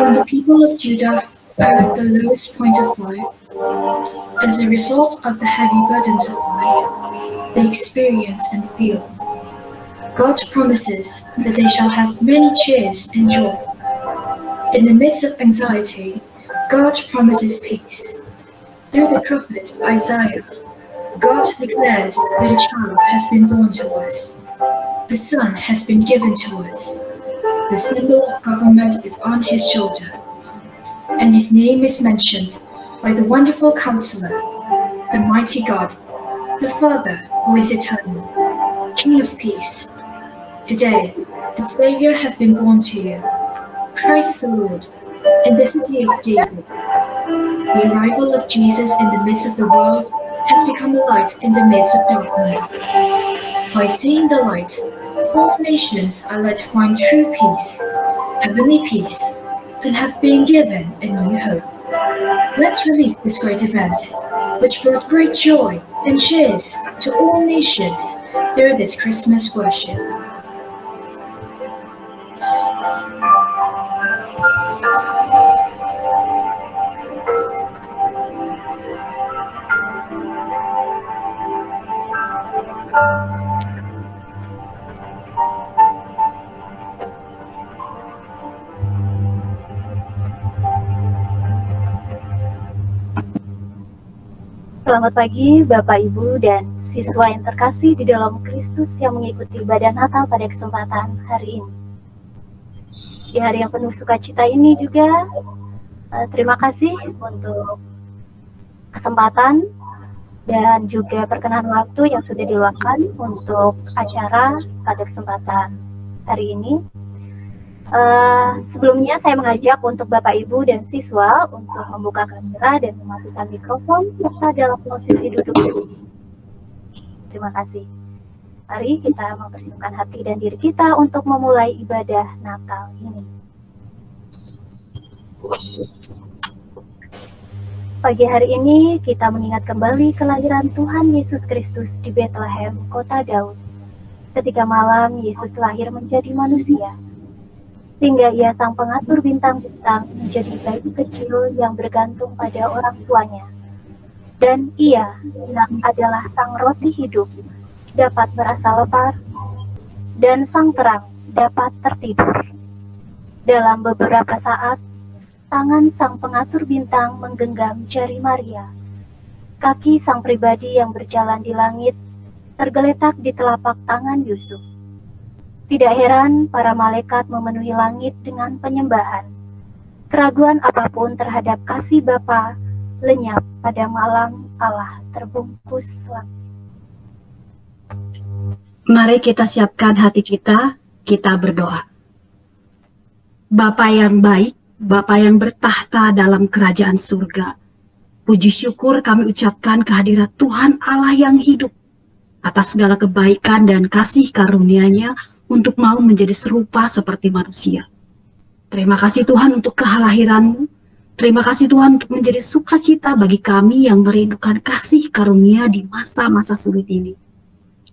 When the people of Judah are at the lowest point of life, as a result of the heavy burdens of life they experience and feel, God promises that they shall have many cheers and joy. In the midst of anxiety, God promises peace. Through the prophet Isaiah, God declares that a child has been born to us, a son has been given to us. The symbol of government is on his shoulder, and his name is mentioned by the wonderful Counselor, the mighty God, the Father who is eternal, King of peace. Today, a Savior has been born to you. Christ the Lord, in the city of David. The arrival of Jesus in the midst of the world has become a light in the midst of darkness. By seeing the light, all nations are led to find true peace, heavenly peace, and have been given a new hope. Let's relive this great event, which brought great joy and cheers to all nations through this Christmas worship. Selamat pagi Bapak Ibu dan siswa yang terkasih di dalam Kristus yang mengikuti ibadah Natal pada kesempatan hari ini. Di hari yang penuh sukacita ini juga terima kasih untuk kesempatan dan juga perkenan waktu yang sudah diluangkan untuk acara pada kesempatan hari ini. Sebelumnya saya mengajak untuk Bapak Ibu dan siswa untuk membuka kamera dan mematikan mikrofon serta dalam posisi duduk. Terima kasih. Mari kita mempersiapkan hati dan diri kita untuk memulai ibadah Natal ini. Pagi hari ini kita mengingat kembali kelahiran Tuhan Yesus Kristus di Bethlehem, kota Daud. Ketika malam Yesus lahir menjadi manusia, sehingga ia sang pengatur bintang-bintang menjadi bayi kecil yang bergantung pada orang tuanya. Dan Ia yang adalah sang roti hidup dapat merasa lapar, dan sang terang dapat tertidur. Dalam beberapa saat, tangan sang pengatur bintang menggenggam jari Maria. Kaki sang pribadi yang berjalan di langit tergeletak di telapak tangan Yusuf. Tidak heran para malaikat memenuhi langit dengan penyembahan. Keraguan apapun terhadap kasih Bapa lenyap pada malam Allah terbungkus langit. Mari kita siapkan hati kita berdoa. Bapa yang baik, Bapa yang bertahta dalam kerajaan surga, puji syukur kami ucapkan kehadirat Tuhan Allah yang hidup atas segala kebaikan dan kasih karunia-Nya untuk mau menjadi serupa seperti manusia. Terima kasih Tuhan untuk kelahiran-Mu. Terima kasih Tuhan untuk menjadi sukacita bagi kami yang merindukan kasih karunia di masa-masa sulit ini.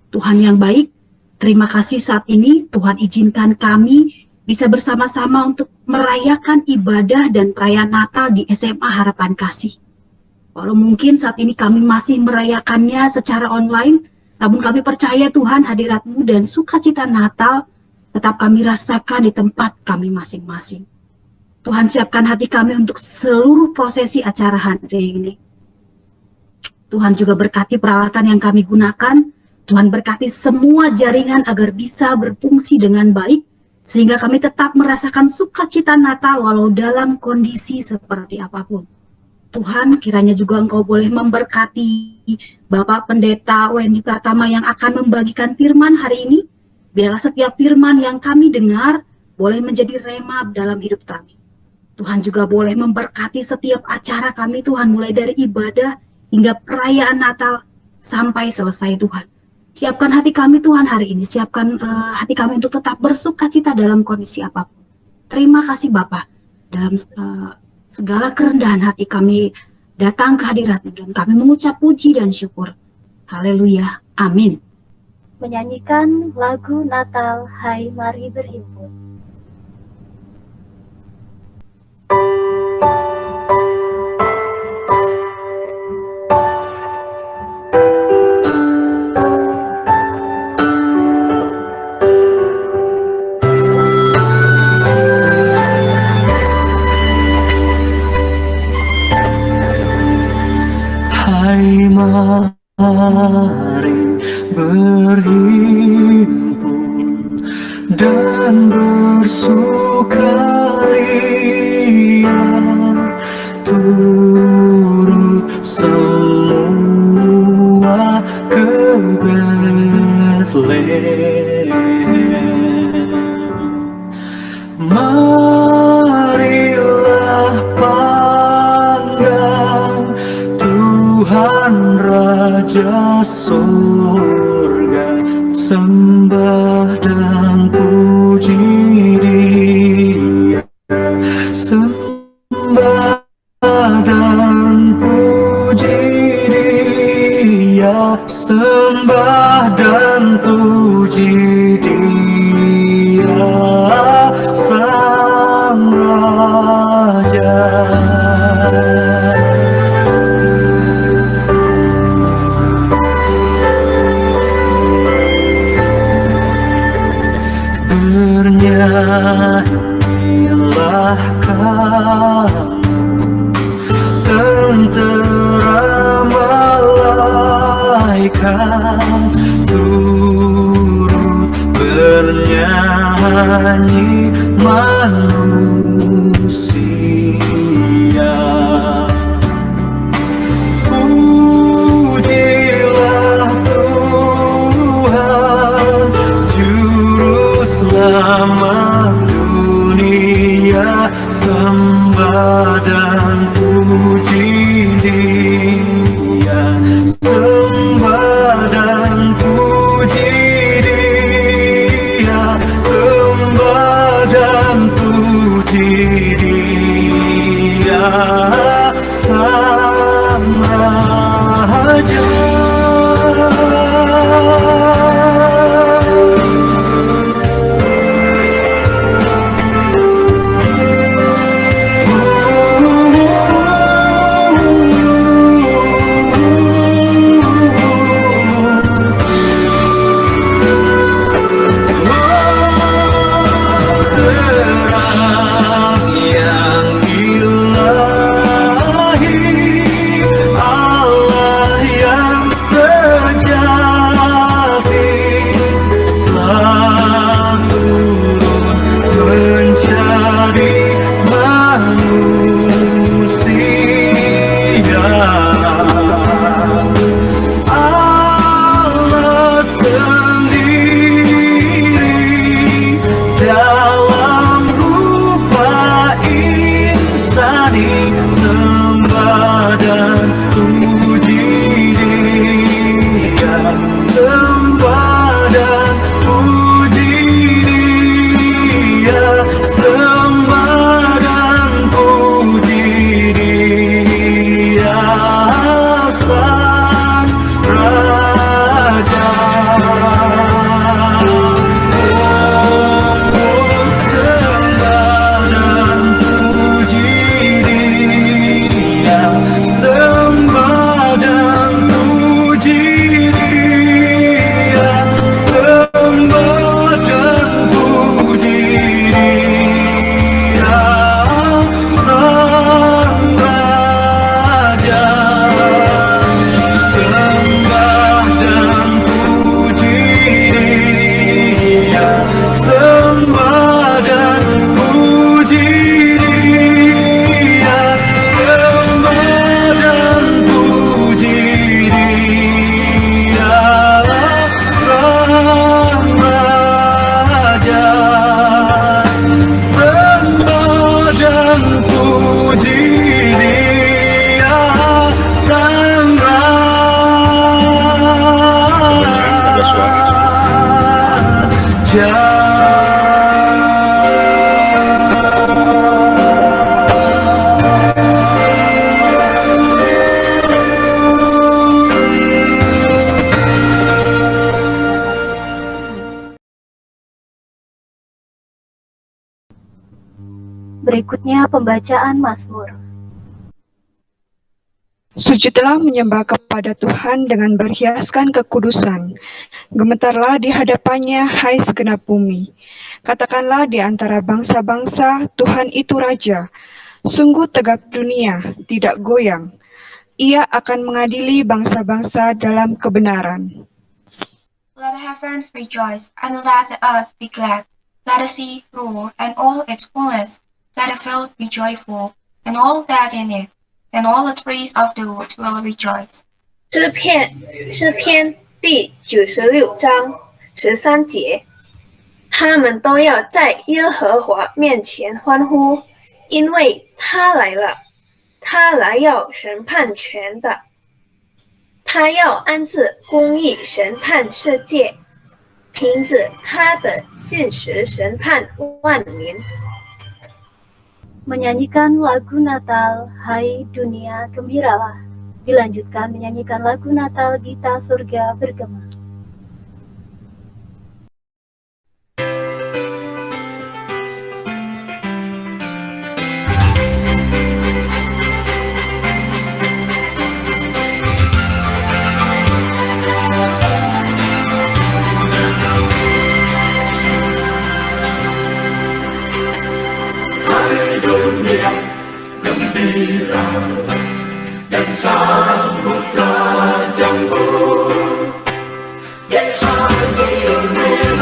Tuhan yang baik, terima kasih saat ini Tuhan izinkan kami bisa bersama-sama untuk merayakan ibadah dan perayaan Natal di SMA Harapan Kasih. Walau mungkin saat ini kami masih merayakannya secara online, namun kami percaya Tuhan hadirat-Mu dan sukacita Natal tetap kami rasakan di tempat kami masing-masing. Tuhan siapkan hati kami untuk seluruh prosesi acara hari ini. Tuhan juga berkati peralatan yang kami gunakan. Tuhan berkati semua jaringan agar bisa berfungsi dengan baik, sehingga kami tetap merasakan sukacita Natal walau dalam kondisi seperti apapun. Tuhan, kiranya juga Engkau boleh memberkati Bapak Pendeta Wendy Pratama yang akan membagikan firman hari ini. Biarlah setiap firman yang kami dengar boleh menjadi rema dalam hidup kami. Tuhan juga boleh memberkati setiap acara kami, Tuhan, mulai dari ibadah hingga perayaan Natal sampai selesai, Tuhan. Siapkan hati kami, Tuhan, hari ini. Siapkan hati kami untuk tetap bersukacita dalam kondisi apapun. Terima kasih, Bapak. Dalam segala kerendahan hati kami datang ke hadirat-Mu dan kami mengucap puji dan syukur. Haleluya. Amin. Menyanyikan lagu Natal, Hai Mari Berhimpun. Mari berhimpun dan bersukaria, turut semua ke Bethlehem. Marilah pandang Tuhan Raja Sorga, sembah dan puji Dia, sembah dan puji Dia, sembah dan puji Dia, Sang Raja. Bernyanyilah kamu, tentera malaikat, turut bernyanyi manusia. Pujilah Tuhan, Juru Selamat dunia, sembah dan puji Dia, sembah dan puji Dia, sembah dan puji Dia, Sang Raja. Berikutnya pembacaan Mazmur. Sujudlah menyembah kepada Tuhan dengan berhiaskan kekudusan. Gemetarlah di hadapannya, hai segenap bumi. Katakanlah di antara bangsa-bangsa, Tuhan itu Raja. Sungguh tegak dunia, tidak goyang. Ia akan mengadili bangsa-bangsa dalam kebenaran. Let the heavens rejoice, and let the earth be glad. Let the sea roar, and all its fullness. Let the field be joyful, and all that in it. And all the trees of the wood will rejoice. 诗篇第96章13节，他们都要在耶和华面前欢呼，因为他来了，他来要审判全的，他要安置公义审判世界，凭着他的信实审判万民。Menyanyikan lagu Natal, hai dunia gembiralah. Dilanjutkan menyanyikan lagu Natal, Gita Surga Bergema. Dunia gembira dan samudra jambu di hati dunia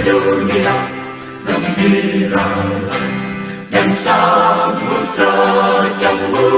dunia gembira dan samudra jambu.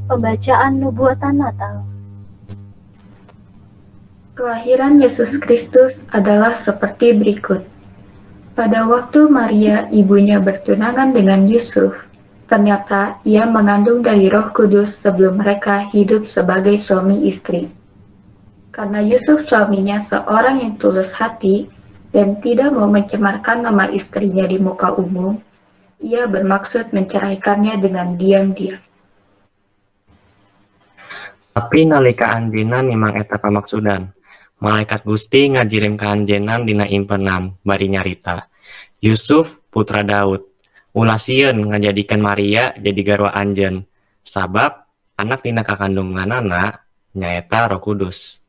Pembacaan Nubuatan Natal. Kelahiran Yesus Kristus adalah seperti berikut. Pada waktu Maria ibunya bertunangan dengan Yusuf, ternyata ia mengandung dari Roh Kudus sebelum mereka hidup sebagai suami istri. Karena Yusuf suaminya seorang yang tulus hati dan tidak mau mencemarkan nama istrinya di muka umum, ia bermaksud menceraikannya dengan diam-diam. Tapi nalika anjeunna nimang eta pamaksudan, malaikat Gusti ngajirim ka anjeunna dina impenan bari nyarita. Yusuf putra Daud, ulah sieun ngajadikeun Maria jadi garwa anjeun, sabab anak dina kakandunganana nyaeta Roh Kudus.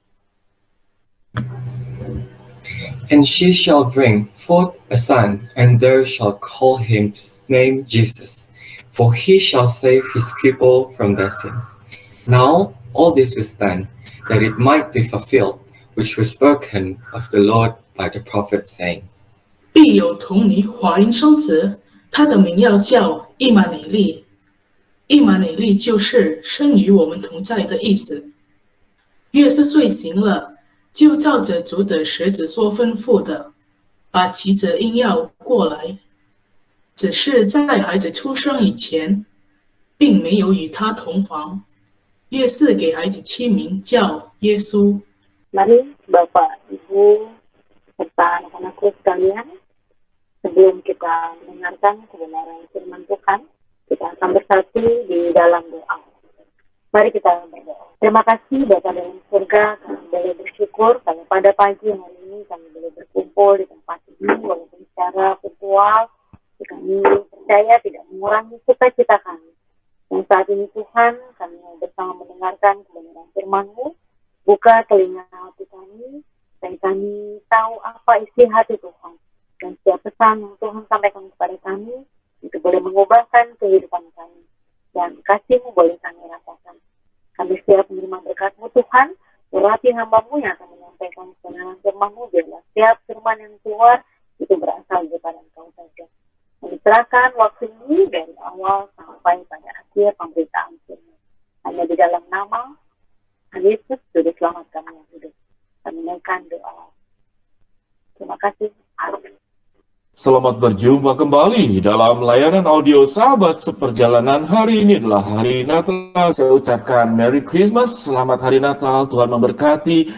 And she shall bring forth a son, and thou shalt call his name Jesus, for he shall save his people from their sins. Now all this was done, that it might be fulfilled, which was spoken of the Lord by the prophet, saying, 必有童女怀孕生子，他的名要叫以马内利。以马内利就是生与我们同在的意思。约瑟睡醒了，就照着主的使者所吩咐的，把骑着鹰要过来。只是在孩子出生以前，并没有与他同房。约瑟给孩子起名叫耶稣。 Mari Bapak, Ibu, serta anak-anakku sekalian, sebelum kita mendengarkan kebenaran firman Tuhan, kita akan bersatu di dalam doa. Mari kita berdoa. Terima kasih Bapa dalam surga, kami boleh bersyukur kalau pada pagi hari ini kami boleh berkumpul di tempat ini walaupun secara virtual. Kami percaya tidak mengurangi sukacita kami. Dan saat ini Tuhan, kami bersama mendengarkan kebenaran firman-Mu. Buka telinga hati kami, dan kami tahu apa isi hati Tuhan. Dan setiap pesan yang Tuhan sampaikan kepada kami, itu boleh mengubahkan kehidupan kami. Dan kasih-Mu boleh kami rasakan. Kami siap menerima berkat-Mu Tuhan, urapi hamba-Mu yang akan menyampaikan kebenaran firman-Mu, biarlah setiap firman yang keluar, itu berasal daripada Engkau saja. Kami serahkan waktu ini dari awal sampai pada akhir pemberitaan firman. Hanya di dalam nama Yesus sudah selamatkan yang hidup. Kami naikkan doa. Terima kasih. Amin. Selamat berjumpa kembali dalam layanan audio Sahabat Seperjalanan. Hari ini adalah hari Natal. Saya ucapkan Merry Christmas, selamat hari Natal. Tuhan memberkati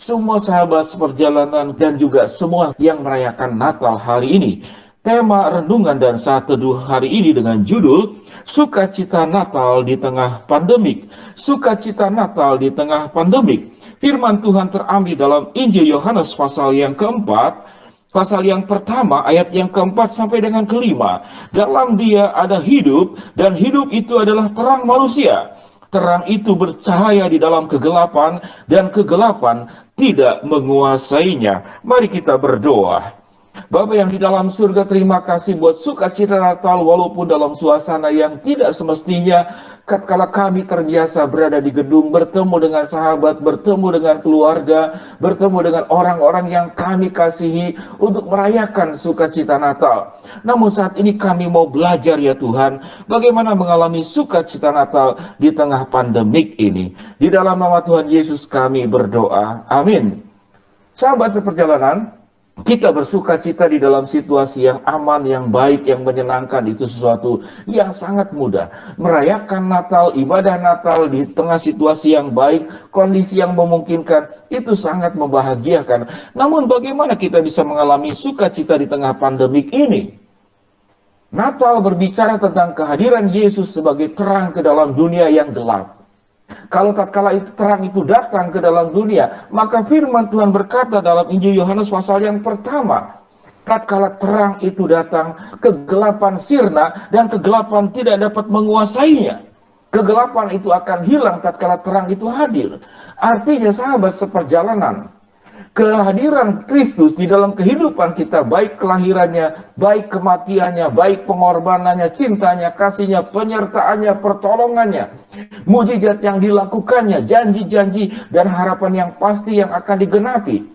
semua sahabat seperjalanan dan juga semua yang merayakan Natal hari ini. Tema renungan dan saat teduh hari ini dengan judul Sukacita Natal di tengah pandemik. Sukacita Natal di tengah pandemik. Firman Tuhan terambil dalam Injil Yohanes pasal yang keempat, pasal yang pertama ayat yang keempat sampai dengan kelima. Dalam Dia ada hidup, dan hidup itu adalah terang manusia. Terang itu bercahaya di dalam kegelapan, dan kegelapan tidak menguasainya. Mari kita berdoa. Bapa yang di dalam surga, terima kasih buat sukacita Natal walaupun dalam suasana yang tidak semestinya. Tatkala kami terbiasa berada di gedung, bertemu dengan sahabat, bertemu dengan keluarga, bertemu dengan orang-orang yang kami kasihi untuk merayakan sukacita Natal. Namun saat ini kami mau belajar ya Tuhan, bagaimana mengalami sukacita Natal di tengah pandemik ini. Di dalam nama Tuhan Yesus kami berdoa. Amin. Sahabat seperjalanan, kita bersukacita di dalam situasi yang aman, yang baik, yang menyenangkan, itu sesuatu yang sangat mudah. Merayakan Natal, ibadah Natal di tengah situasi yang baik, kondisi yang memungkinkan, itu sangat membahagiakan. Namun bagaimana kita bisa mengalami sukacita di tengah pandemik ini? Natal berbicara tentang kehadiran Yesus sebagai terang ke dalam dunia yang gelap. Kalau tatkala itu terang itu datang ke dalam dunia, maka firman Tuhan berkata dalam Injil Yohanes pasal yang pertama, tatkala terang itu datang, kegelapan sirna dan kegelapan tidak dapat menguasainya. Kegelapan itu akan hilang tatkala terang itu hadir. Artinya sahabat seperjalanan, kehadiran Kristus di dalam kehidupan kita, baik kelahirannya, baik kematiannya, baik pengorbanannya, cintanya, kasihnya, penyertaannya, pertolongannya, mujizat yang dilakukannya, janji-janji dan harapan yang pasti yang akan digenapi,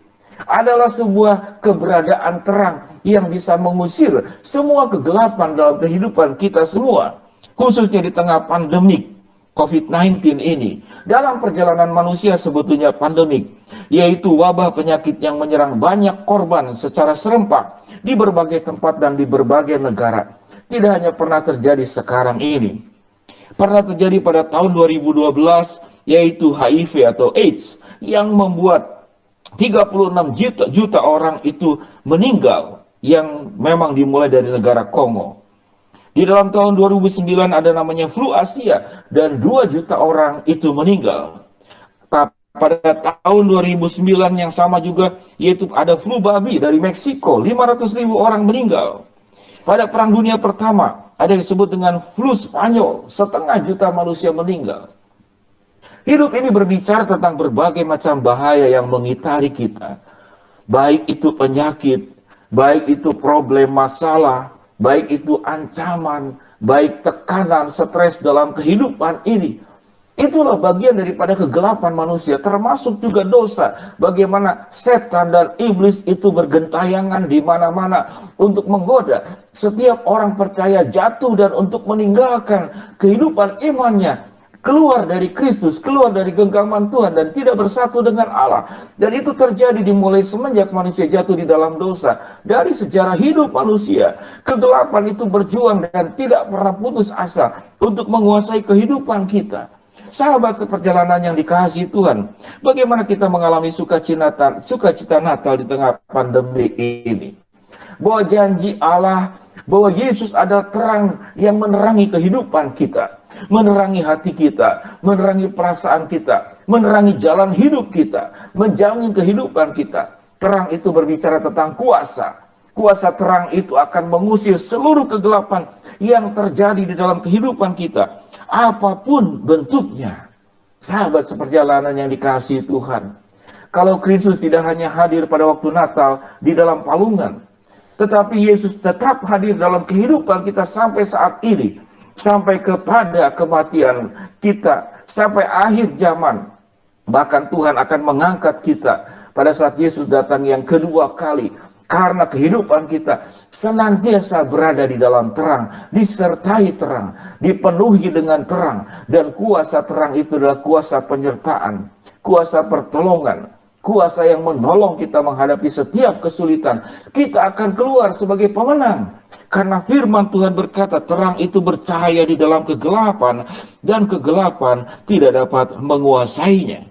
adalah sebuah keberadaan terang yang bisa mengusir semua kegelapan dalam kehidupan kita semua, khususnya di tengah pandemik. COVID-19 ini dalam perjalanan manusia sebetulnya pandemik, yaitu wabah penyakit yang menyerang banyak korban secara serempak di berbagai tempat dan di berbagai negara. Tidak hanya pernah terjadi sekarang ini, pernah terjadi pada tahun 2012, yaitu HIV atau AIDS yang membuat 36 juta orang itu meninggal, yang memang dimulai dari negara Kongo. Di dalam tahun 2009 ada namanya flu Asia dan 2 juta orang itu meninggal. Pada tahun 2009 yang sama juga, yaitu ada flu babi dari Meksiko, 500.000 orang meninggal. Pada Perang Dunia Pertama ada yang disebut dengan flu Spanyol, 1,5 juta manusia meninggal. Hidup ini berbicara tentang berbagai macam bahaya yang mengitari kita. Baik itu penyakit, baik itu problem masalah, baik itu ancaman, baik tekanan, stres dalam kehidupan ini. Itulah bagian daripada kegelapan manusia, termasuk juga dosa. Bagaimana setan dan iblis itu bergentayangan di mana-mana untuk menggoda setiap orang percaya jatuh dan untuk meninggalkan kehidupan imannya, keluar dari Kristus, keluar dari genggaman Tuhan dan tidak bersatu dengan Allah. Dan itu terjadi dimulai semenjak manusia jatuh di dalam dosa. Dari sejarah hidup manusia, kegelapan itu berjuang dan tidak pernah putus asa untuk menguasai kehidupan kita. Sahabat seperjalanan yang dikasihi Tuhan, bagaimana kita mengalami sukacita Natal di tengah pandemi ini? Bahwa janji Allah, bahwa Yesus adalah terang yang menerangi kehidupan kita, menerangi hati kita, menerangi perasaan kita, menerangi jalan hidup kita, menjamin kehidupan kita. Terang itu berbicara tentang kuasa. Kuasa terang itu akan mengusir seluruh kegelapan yang terjadi di dalam kehidupan kita, apapun bentuknya. Sahabat seperjalanan yang dikasihi Tuhan, kalau Kristus tidak hanya hadir pada waktu Natal di dalam palungan, tetapi Yesus tetap hadir dalam kehidupan kita sampai saat ini, sampai kepada kematian kita, sampai akhir zaman. Bahkan Tuhan akan mengangkat kita pada saat Yesus datang yang kedua kali. Karena kehidupan kita senantiasa berada di dalam terang, disertai terang, dipenuhi dengan terang. Dan kuasa terang itu adalah kuasa penyertaan, kuasa pertolongan, kuasa yang menolong kita menghadapi setiap kesulitan. Kita akan keluar sebagai pemenang. Karena firman Tuhan berkata, terang itu bercahaya di dalam kegelapan, dan kegelapan tidak dapat menguasainya.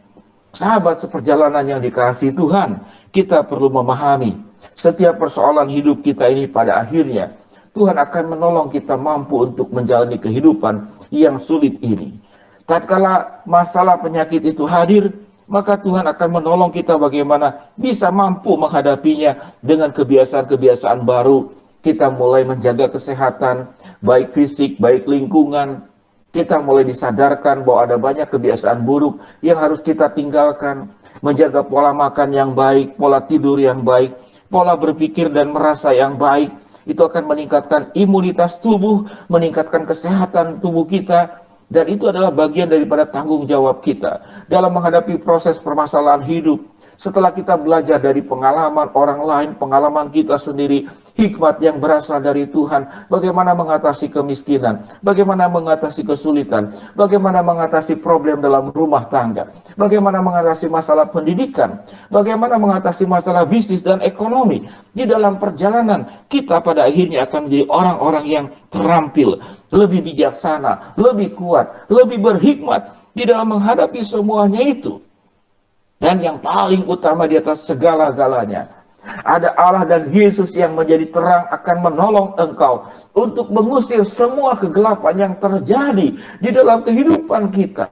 Sahabat seperjalanan yang dikasihi Tuhan, kita perlu memahami setiap persoalan hidup kita ini pada akhirnya Tuhan akan menolong kita mampu untuk menjalani kehidupan yang sulit ini. Tatkala masalah penyakit itu hadir, maka Tuhan akan menolong kita bagaimana bisa mampu menghadapinya dengan kebiasaan-kebiasaan baru. Kita mulai menjaga kesehatan, baik fisik, baik lingkungan. Kita mulai disadarkan bahwa ada banyak kebiasaan buruk yang harus kita tinggalkan. Menjaga pola makan yang baik, pola tidur yang baik, pola berpikir dan merasa yang baik, itu akan meningkatkan imunitas tubuh, meningkatkan kesehatan tubuh kita, dan itu adalah bagian daripada tanggung jawab kita dalam menghadapi proses permasalahan hidup. Setelah kita belajar dari pengalaman orang lain, pengalaman kita sendiri, hikmat yang berasal dari Tuhan, bagaimana mengatasi kemiskinan, bagaimana mengatasi kesulitan, bagaimana mengatasi problem dalam rumah tangga, bagaimana mengatasi masalah pendidikan, bagaimana mengatasi masalah bisnis dan ekonomi. Di dalam perjalanan, kita pada akhirnya akan menjadi orang-orang yang terampil, lebih bijaksana, lebih kuat, lebih berhikmat di dalam menghadapi semuanya itu. Dan yang paling utama di atas segala-galanya, ada Allah dan Yesus yang menjadi terang akan menolong engkau untuk mengusir semua kegelapan yang terjadi di dalam kehidupan kita,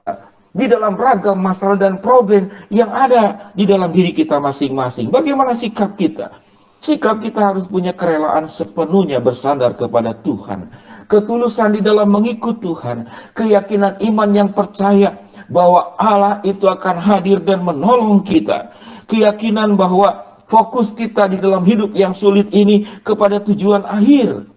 di dalam ragam masalah dan problem yang ada di dalam diri kita masing-masing. Bagaimana sikap kita? Sikap kita harus punya kerelaan sepenuhnya bersandar kepada Tuhan, ketulusan di dalam mengikut Tuhan, keyakinan iman yang percaya bahwa Allah itu akan hadir dan menolong kita. Keyakinan bahwa fokus kita di dalam hidup yang sulit ini kepada tujuan akhir.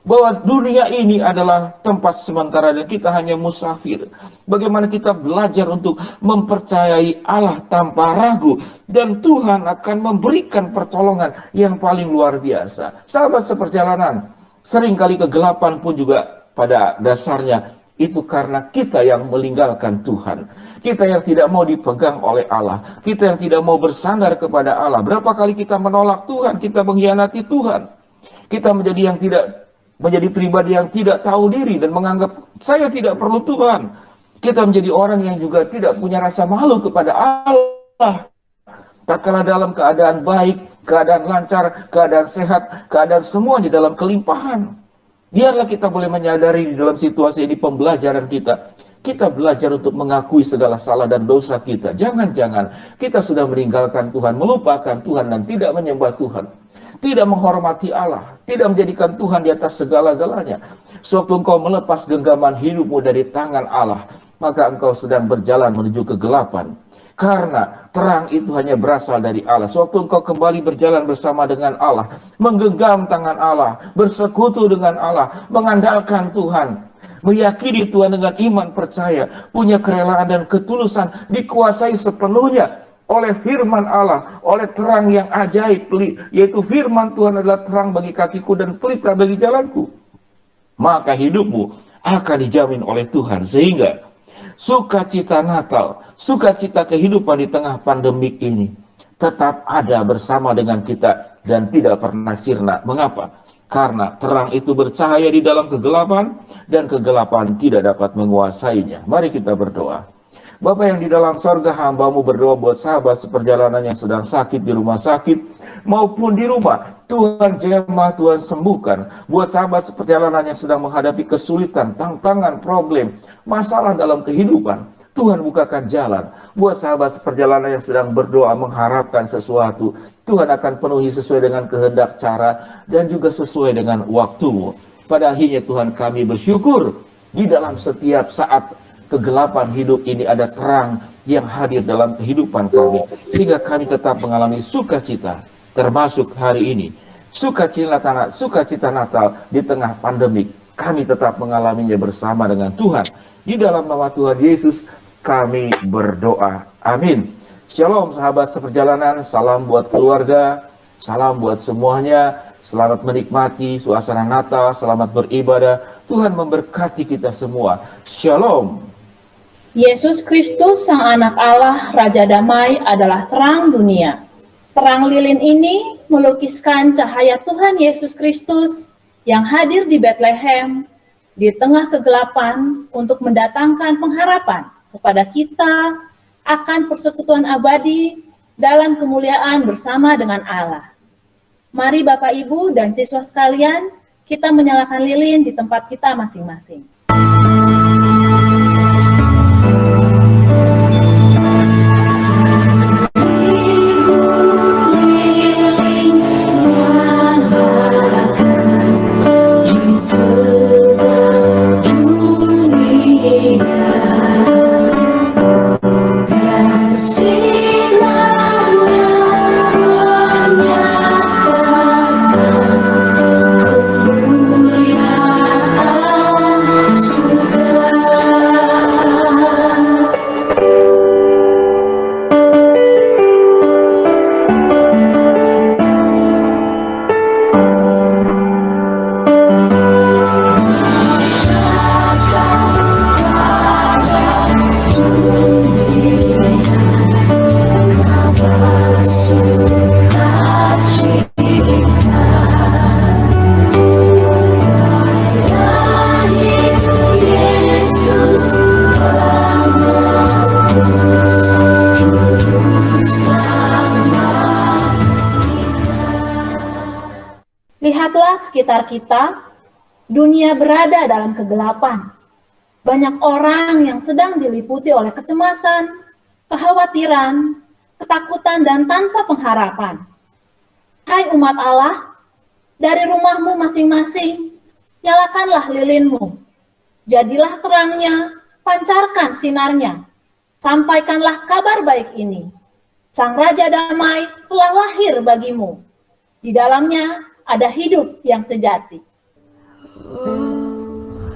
Bahwa dunia ini adalah tempat sementara dan kita hanya musafir. Bagaimana kita belajar untuk mempercayai Allah tanpa ragu. Dan Tuhan akan memberikan pertolongan yang paling luar biasa. Sahabat seperjalanan, seringkali kegelapan pun juga pada dasarnya itu karena kita yang meninggalkan Tuhan. Kita yang tidak mau dipegang oleh Allah. Kita yang tidak mau bersandar kepada Allah. Berapa kali kita menolak Tuhan, kita mengkhianati Tuhan. Kita menjadi pribadi yang tidak tahu diri dan menganggap saya tidak perlu Tuhan. Kita menjadi orang yang juga tidak punya rasa malu kepada Allah. Tatkala dalam keadaan baik, keadaan lancar, keadaan sehat, keadaan semuanya dalam kelimpahan. Biarlah kita boleh menyadari di dalam situasi ini pembelajaran kita. Kita belajar untuk mengakui segala salah dan dosa kita. Jangan-jangan kita sudah meninggalkan Tuhan, melupakan Tuhan dan tidak menyembah Tuhan. Tidak menghormati Allah, tidak menjadikan Tuhan di atas segala-galanya. Sewaktu engkau melepas genggaman hidupmu dari tangan Allah, maka engkau sedang berjalan menuju kegelapan. Karena terang itu hanya berasal dari Allah. Sewaktu engkau kembali berjalan bersama dengan Allah, menggenggam tangan Allah, bersekutu dengan Allah, mengandalkan Tuhan, meyakini Tuhan dengan iman percaya, punya kerelaan dan ketulusan, dikuasai sepenuhnya oleh firman Allah, oleh terang yang ajaib, yaitu firman Tuhan adalah terang bagi kakiku dan pelita bagi jalanku. Maka hidupmu akan dijamin oleh Tuhan, sehingga sukacita Natal, sukacita kehidupan di tengah pandemik ini tetap ada bersama dengan kita dan tidak pernah sirna. Mengapa? Karena terang itu bercahaya di dalam kegelapan dan kegelapan tidak dapat menguasainya. Mari kita berdoa. Bapa yang di dalam sorga, hamba-Mu berdoa buat sahabat seperjalanan yang sedang sakit di rumah sakit maupun di rumah. Tuhan jamah, Tuhan sembuhkan. Buat sahabat seperjalanan yang sedang menghadapi kesulitan, tantangan, problem, masalah dalam kehidupan, Tuhan bukakan jalan. Buat sahabat seperjalanan yang sedang berdoa mengharapkan sesuatu, Tuhan akan penuhi sesuai dengan kehendak, cara, dan juga sesuai dengan waktu-Mu. Pada akhirnya Tuhan, kami bersyukur di dalam setiap saat kegelapan hidup ini ada terang yang hadir dalam kehidupan kami, sehingga kami tetap mengalami sukacita, termasuk hari ini. Sukacita Natal di tengah pandemik, kami tetap mengalaminya bersama dengan Tuhan. Di dalam nama Tuhan Yesus kami berdoa. Amin. Shalom sahabat seperjalanan, salam buat keluarga, salam buat semuanya. Selamat menikmati suasana Natal, selamat beribadah. Tuhan memberkati kita semua. Shalom. Yesus Kristus, Sang Anak Allah, Raja Damai adalah terang dunia. Terang lilin ini melukiskan cahaya Tuhan Yesus Kristus yang hadir di Bethlehem di tengah kegelapan untuk mendatangkan pengharapan kepada kita akan persekutuan abadi dalam kemuliaan bersama dengan Allah. Mari Bapak, Ibu, dan siswa sekalian, kita menyalakan lilin di tempat kita masing-masing. Lihatlah sekitar kita, dunia berada dalam kegelapan. Banyak orang yang sedang diliputi oleh kecemasan, kekhawatiran, ketakutan, dan tanpa pengharapan. Hai umat Allah, dari rumahmu masing-masing, nyalakanlah lilinmu. Jadilah terangnya, pancarkan sinarnya. Sampaikanlah kabar baik ini. Sang Raja Damai telah lahir bagimu. Di dalamnya ada hidup yang sejati.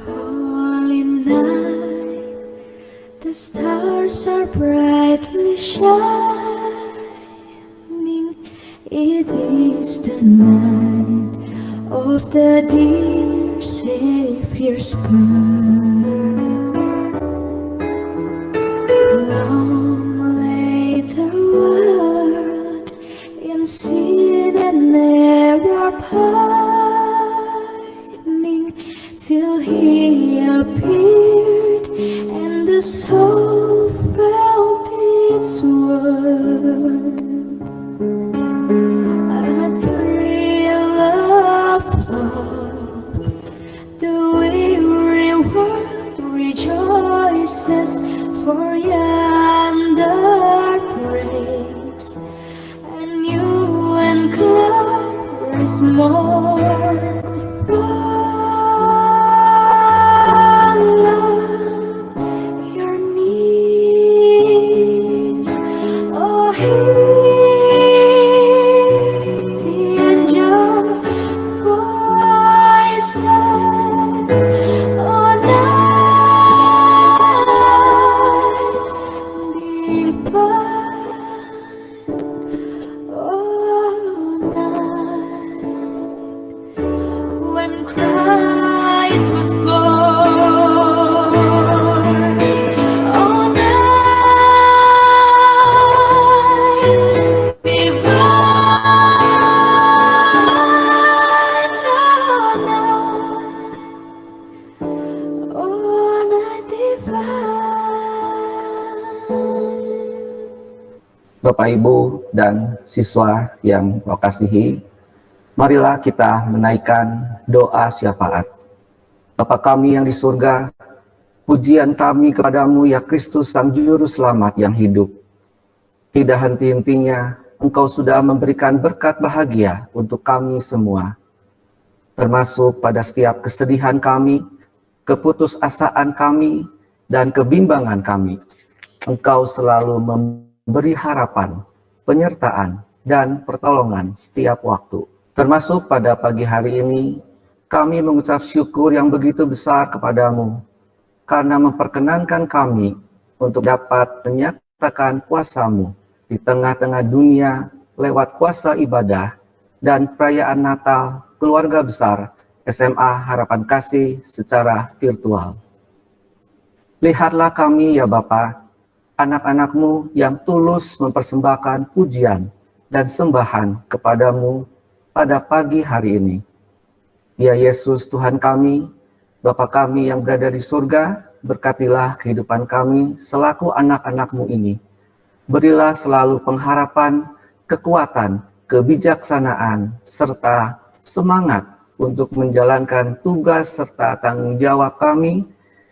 Holy night, the stars are brightly shining. It is the night of the dear Savior's birth. He appeared, and the soul felt its worth. A thrill of hope, the weary world rejoices, for yonder praise, and you and Clara's morn. Your knees, oh, hear the angel voices, oh, night divine, oh, night when Christ was born. Oh, night divine, oh, night divine. Bapak, Ibu, dan siswa yang saya kasihi, marilah kita menaikkan doa syafaat. Bapa kami yang di surga, pujian kami kepadamu ya Kristus Sang Juru Selamat yang hidup. Tidak henti-hentinya, Engkau sudah memberikan berkat bahagia untuk kami semua, termasuk pada setiap kesedihan kami, keputusasaan kami, dan kebimbangan kami. Engkau selalu memberi harapan, penyertaan, dan pertolongan setiap waktu. Termasuk pada pagi hari ini, kami mengucap syukur yang begitu besar kepadamu, karena memperkenankan kami untuk dapat menyatakan kuasa-Mu di tengah-tengah dunia lewat kuasa ibadah dan perayaan Natal keluarga besar SMA Harapan Kasih secara virtual. Lihatlah kami ya Bapa, anak-anak-Mu yang tulus mempersembahkan pujian dan sembahan kepadamu pada pagi hari ini. Ya Yesus Tuhan kami, Bapa kami yang berada di surga, berkatilah kehidupan kami selaku anak-anak-Mu ini. Berilah selalu pengharapan, kekuatan, kebijaksanaan, serta semangat untuk menjalankan tugas serta tanggung jawab kami,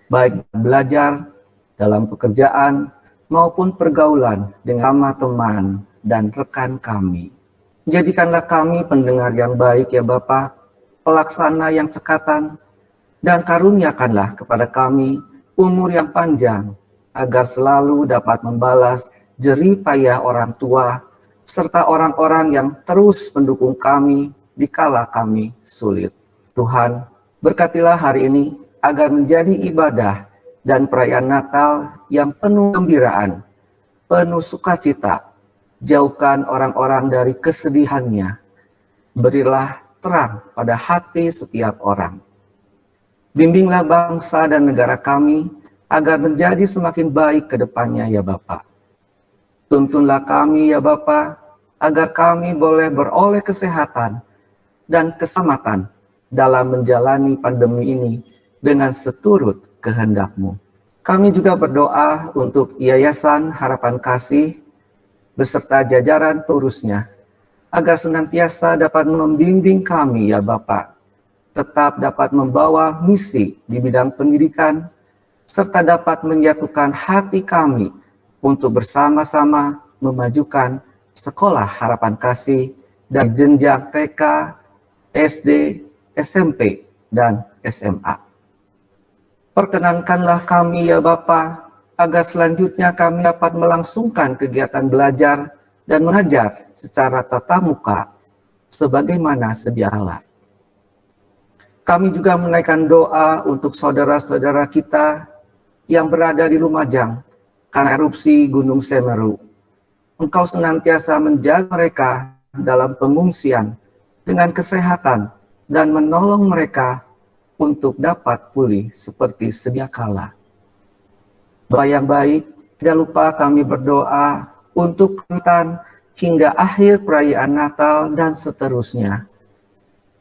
baik belajar, dalam pekerjaan, maupun pergaulan dengan teman dan rekan kami. Jadikanlah kami pendengar yang baik ya Bapa, pelaksana yang cekatan, dan karuniakanlah kepada kami umur yang panjang, agar selalu dapat membalas jerih payah orang tua, serta orang-orang yang terus mendukung kami dikala kami sulit. Tuhan, berkatilah hari ini agar menjadi ibadah dan perayaan Natal yang penuh gembiraan, penuh sukacita. Jauhkan orang-orang dari kesedihannya. Berilah terang pada hati setiap orang. Bimbinglah bangsa dan negara kami agar menjadi semakin baik ke depannya ya Bapa. Tuntunlah kami ya Bapa, agar kami boleh beroleh kesehatan dan keselamatan dalam menjalani pandemi ini dengan seturut kehendak-Mu. Kami juga berdoa untuk Yayasan Harapan Kasih beserta jajaran pengurusnya, agar senantiasa dapat membimbing kami ya Bapa, tetap dapat membawa misi di bidang pendidikan, serta dapat menyatukan hati kami untuk bersama-sama memajukan sekolah Harapan Kasih dari jenjang TK, SD, SMP, dan SMA. Perkenankanlah kami ya Bapa, agar selanjutnya kami dapat melangsungkan kegiatan belajar dan mengajar secara tatap muka, sebagaimana sedia kala. Kami juga menaikkan doa untuk saudara-saudara kita yang berada di Lumajang karena erupsi Gunung Semeru. Engkau senantiasa menjaga mereka dalam pengungsian dengan kesehatan dan menolong mereka untuk dapat pulih seperti sedia kala. Bapak yang baik, tidak lupa kami berdoa untuk Natal hingga akhir perayaan Natal dan seterusnya.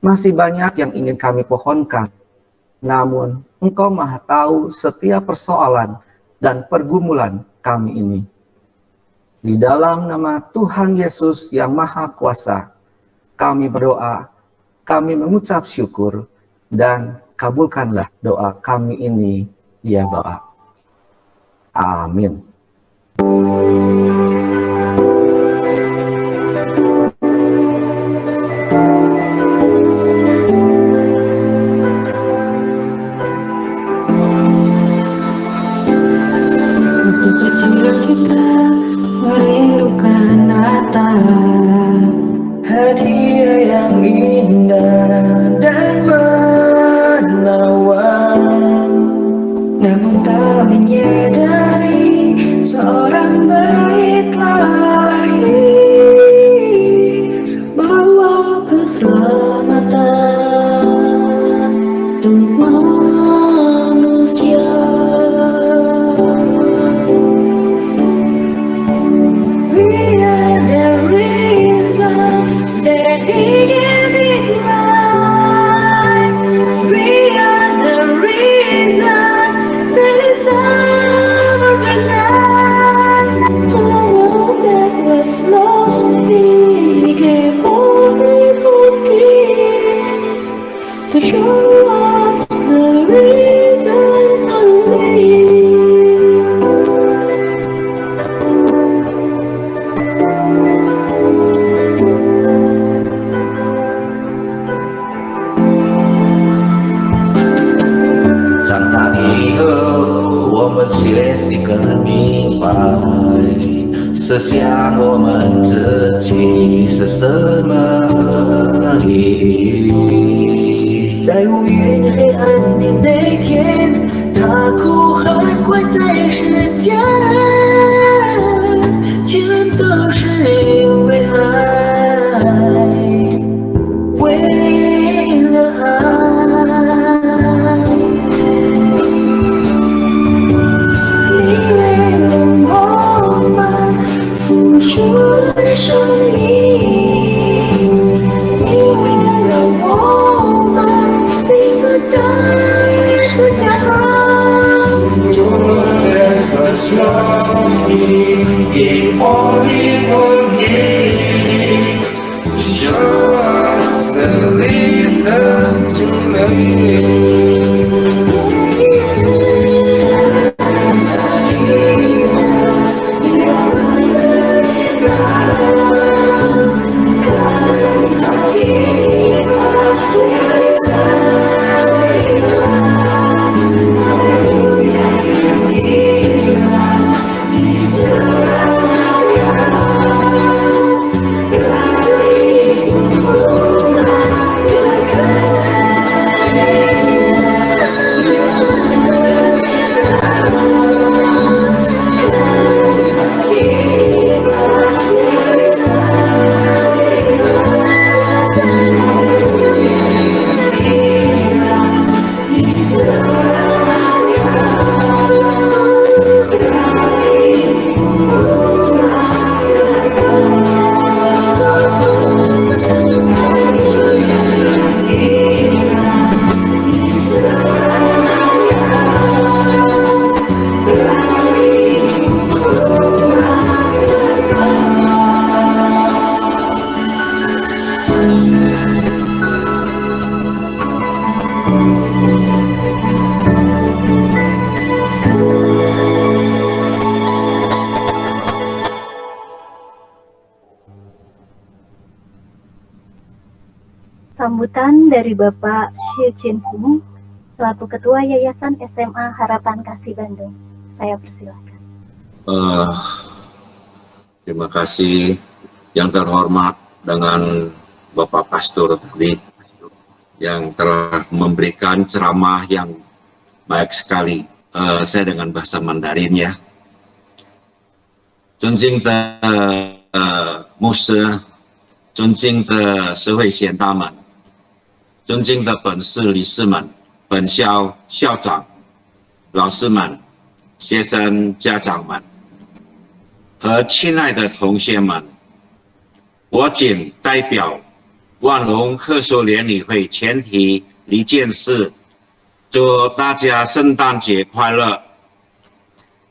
Masih banyak yang ingin kami pohonkan, namun Engkau Maha tahu setiap persoalan dan pergumulan kami ini. Di dalam nama Tuhan Yesus yang Maha Kuasa, kami berdoa, kami mengucap syukur, dan kabulkanlah doa kami ini, ya Bapa. Amin. Merindukan Natal, hadiah yang indah dan menawan, namun tak menyadari seorang bayi telah lahir, bawa keselamatan untuk manusia. To show us the reason to live.长大以后，我们学习更明白，思想我们自己是什么意。在无云黑暗的那天，他哭喊关在世间，全都是因为爱，为了爱。你为了我们付出了生命，你为了我们在十字架上做了个生命，一方一方一 Show us the reason to live. Sambutan dari Bapak Xie Chin Hung selaku Ketua Yayasan SMA Harapan Kasih Bandung. Saya persilakan. Terima kasih yang terhormat dengan Bapak Pastor tadi yang telah memberikan ceramah yang baik sekali. Saya dengan bahasa Mandarin ya. 尊敬的牧师，尊敬的社会贤达们，尊敬的本市理事们、本校校长、老师们、学生家长们和亲爱的同学们，我谨代表万隆贺寿联理会全体理监事祝大家圣诞节快乐！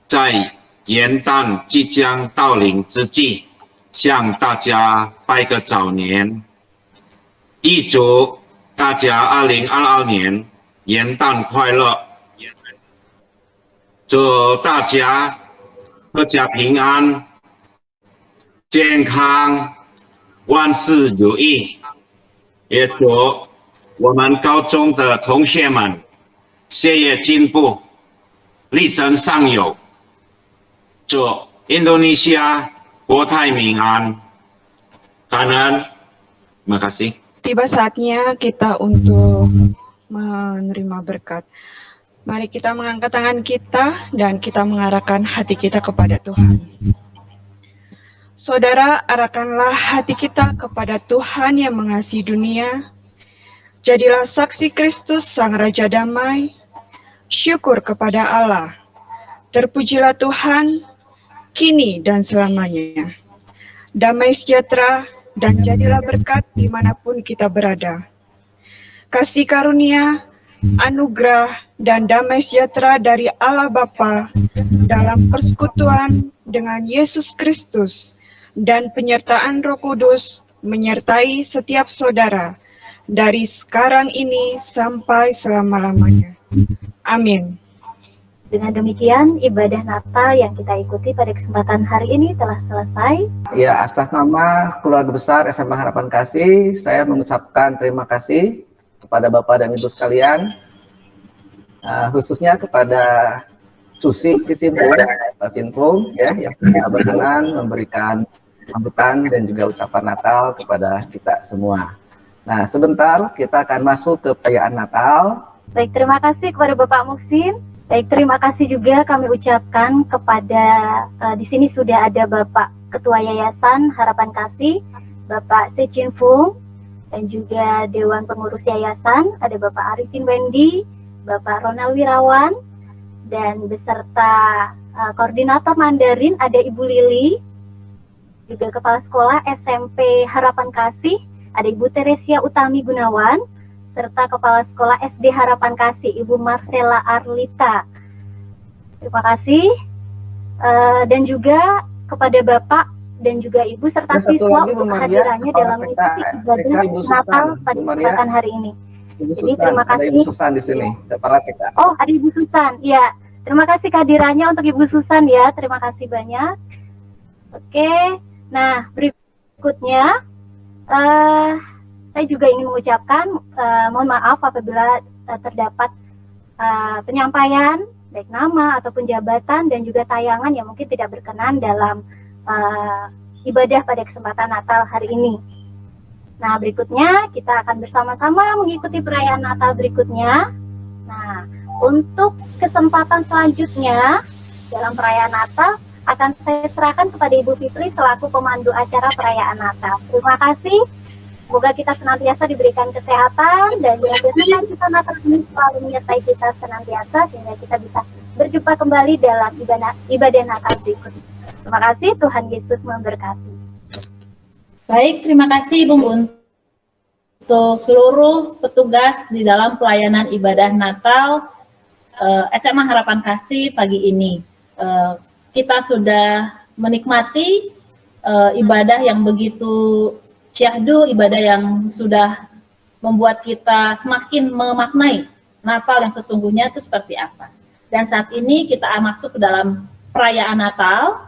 在元旦即将到临之际，向大家拜个早年，预祝大家2022年元旦快乐！祝大家阖家平安、健康、万事如意。也祝我们高中的同学们学业进步，力争上游。祝Indonesia国泰民安。感恩。Terima kasih. Tiba saatnya kita untuk menerima berkat. Mari kita mengangkat tangan kita dan kita mengarahkan hati kita kepada Tuhan. Saudara, arahkanlah hati kita kepada Tuhan yang mengasihi dunia. Jadilah saksi Kristus Sang Raja Damai. Syukur kepada Allah. Terpujilah Tuhan, kini dan selamanya. Damai sejahtera dan jadilah berkat dimanapun kita berada. Kasih karunia, anugerah, dan damai sejahtera dari Allah Bapa dalam persekutuan dengan Yesus Kristus dan penyertaan Roh Kudus menyertai setiap saudara dari sekarang ini sampai selama-lamanya. Amin. Dengan demikian, ibadah Natal yang kita ikuti pada kesempatan hari ini telah selesai. Ya, atas nama keluarga besar SMA Harapan Kasih, saya mengucapkan terima kasih kepada Bapak dan Ibu sekalian, khususnya kepada Susi Sinpung, ya, yang sudah berkenan memberikan sambutan dan juga ucapan Natal kepada kita semua. Nah, sebentar kita akan masuk ke perayaan Natal. Baik, terima kasih kepada Bapak Muhsin. Baik, terima kasih juga kami ucapkan kepada di sini sudah ada Bapak Ketua Yayasan Harapan Kasih, Bapak Sechin Fung, dan juga Dewan Pengurus Yayasan, ada Bapak Arifin Wendy, Bapak Ronald Wirawan, dan beserta Koordinator Mandarin ada Ibu Lili, juga Kepala Sekolah SMP Harapan Kasih, ada Ibu Teresia Utami Gunawan, serta Kepala Sekolah SD Harapan Kasih, Ibu Marcella Arlita. Terima kasih. Dan juga kepada Bapak dan juga Ibu serta siswa untuk kehadirannya dalam mengikuti ibadah Natal pada kesempatan hari ini. Jadi terima kasih. Ada Ibu Susan di sini, Kepala TK. Oh, ada Ibu Susan. Ya, terima kasih kehadirannya untuk Ibu Susan ya. Terima kasih banyak. Oke, nah berikutnya saya juga ingin mengucapkan mohon maaf apabila terdapat penyampaian baik nama ataupun jabatan dan juga tayangan yang mungkin tidak berkenan dalam ibadah pada kesempatan Natal hari ini. Nah, berikutnya kita akan bersama-sama mengikuti perayaan Natal berikutnya. Nah, untuk kesempatan selanjutnya dalam perayaan Natal akan saya serahkan kepada Ibu Fitri selaku pemandu acara perayaan Natal. Terima kasih. Semoga kita senantiasa diberikan kesehatan dan biarkan kita Natal ini selalu menyertai kita senantiasa sehingga kita bisa berjumpa kembali dalam ibadah Natal berikutnya. Terima kasih, Tuhan Yesus memberkati. Baik, terima kasih Ibu untuk seluruh petugas di dalam pelayanan ibadah Natal SMA Harapan Kasih pagi ini. Kita sudah menikmati ibadah yang begitu syahdu, ibadah yang sudah membuat kita semakin memaknai Natal yang sesungguhnya itu seperti apa. Dan saat ini kita masuk ke dalam perayaan Natal.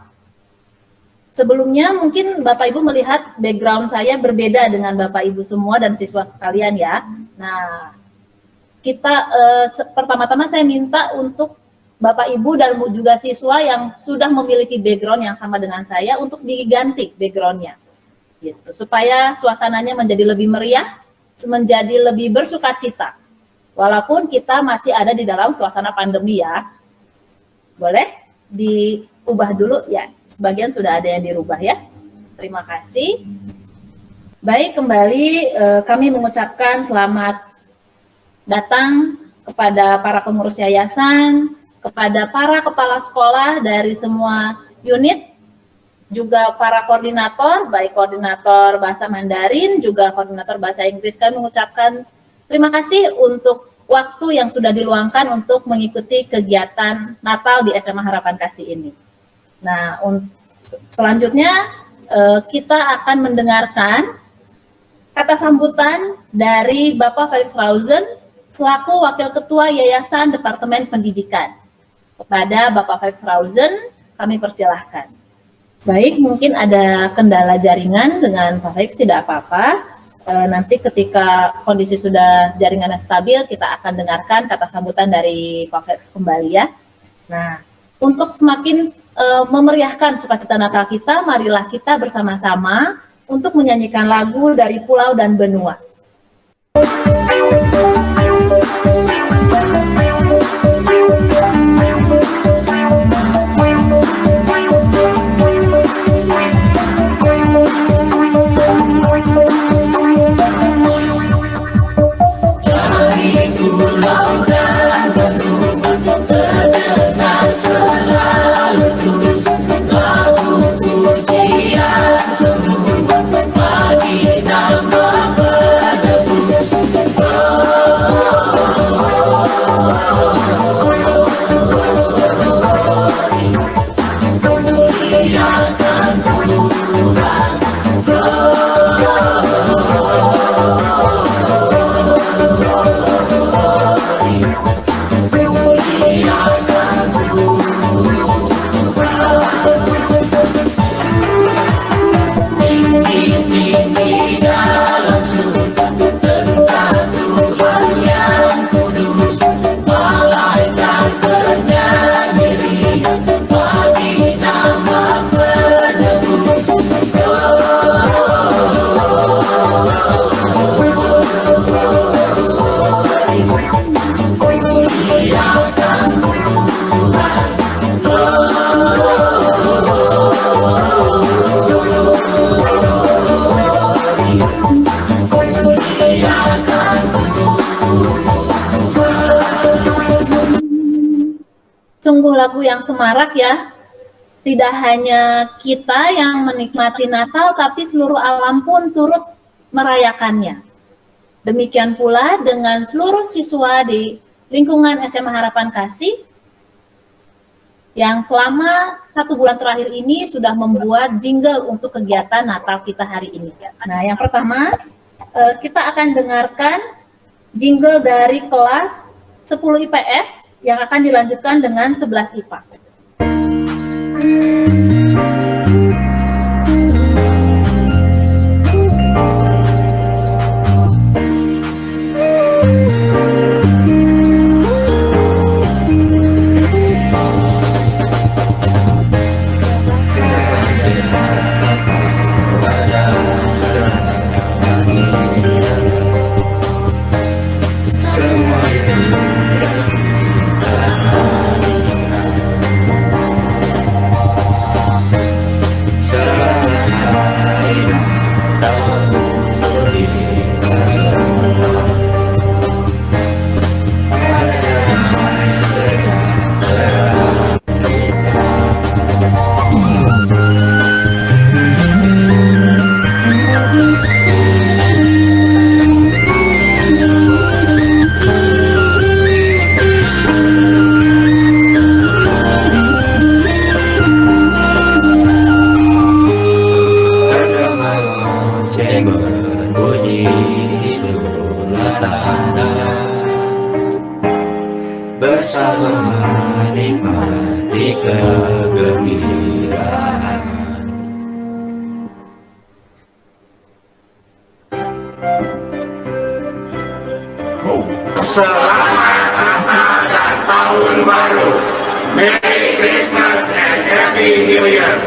Sebelumnya mungkin Bapak Ibu melihat background saya berbeda dengan Bapak Ibu semua dan siswa sekalian ya. Nah, kita pertama-tama saya minta untuk Bapak Ibu dan juga siswa yang sudah memiliki background yang sama dengan saya untuk diganti backgroundnya. Gitu, supaya suasananya menjadi lebih meriah, menjadi lebih bersukacita. Walaupun kita masih ada di dalam suasana pandemi ya. Boleh diubah dulu ya. Sebagian sudah ada yang dirubah ya. Terima kasih. Baik, kembali kami mengucapkan selamat datang kepada para pengurus yayasan, kepada para kepala sekolah dari semua unit, juga para koordinator, baik koordinator bahasa Mandarin, juga koordinator bahasa Inggris. Kami mengucapkan terima kasih untuk waktu yang sudah diluangkan untuk mengikuti kegiatan Natal di SMA Harapan Kasih ini. Nah, selanjutnya kita akan mendengarkan kata sambutan dari Bapak Felix Rauzen selaku Wakil Ketua Yayasan Departemen Pendidikan. Kepada Bapak Felix Rauzen, kami persilahkan. Baik, mungkin ada kendala jaringan dengan Pak Felix, tidak apa-apa. Nanti ketika kondisi sudah jaringannya stabil, kita akan dengarkan kata sambutan dari Pak Felix kembali ya. Nah, untuk semakin memeriahkan sukacita Natal kita, marilah kita bersama-sama untuk menyanyikan lagu dari Pulau dan Benua. Sungguh lagu yang semarak ya. Tidak hanya kita yang menikmati Natal, tapi seluruh alam pun turut merayakannya. Demikian pula dengan seluruh siswa di lingkungan SMA Harapan Kasih yang selama 1 bulan terakhir ini sudah membuat jingle untuk kegiatan Natal kita hari ini. Nah, yang pertama kita akan dengarkan jingle dari kelas 10 IPS yang akan dilanjutkan dengan 11 IPA. Bersama menikmati kegembiraan. Selamat Natal dan Tahun Baru. Merry Christmas and Happy New Year.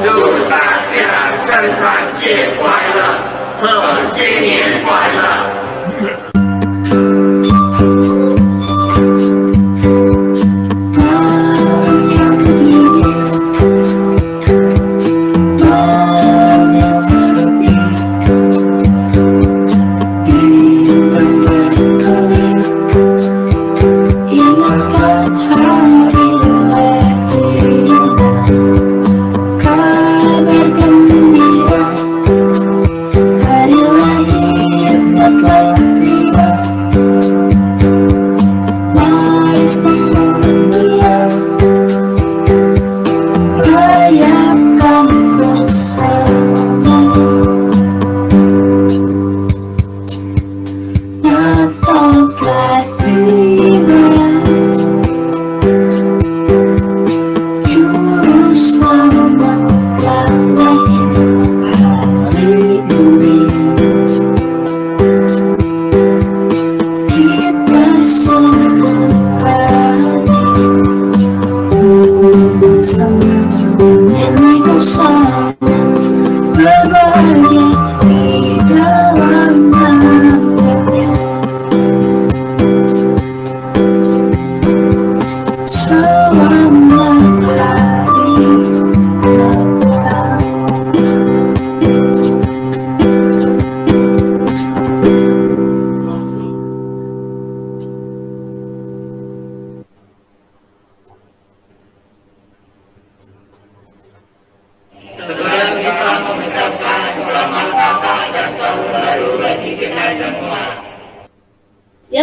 祝大家圣诞节快乐和新年快乐。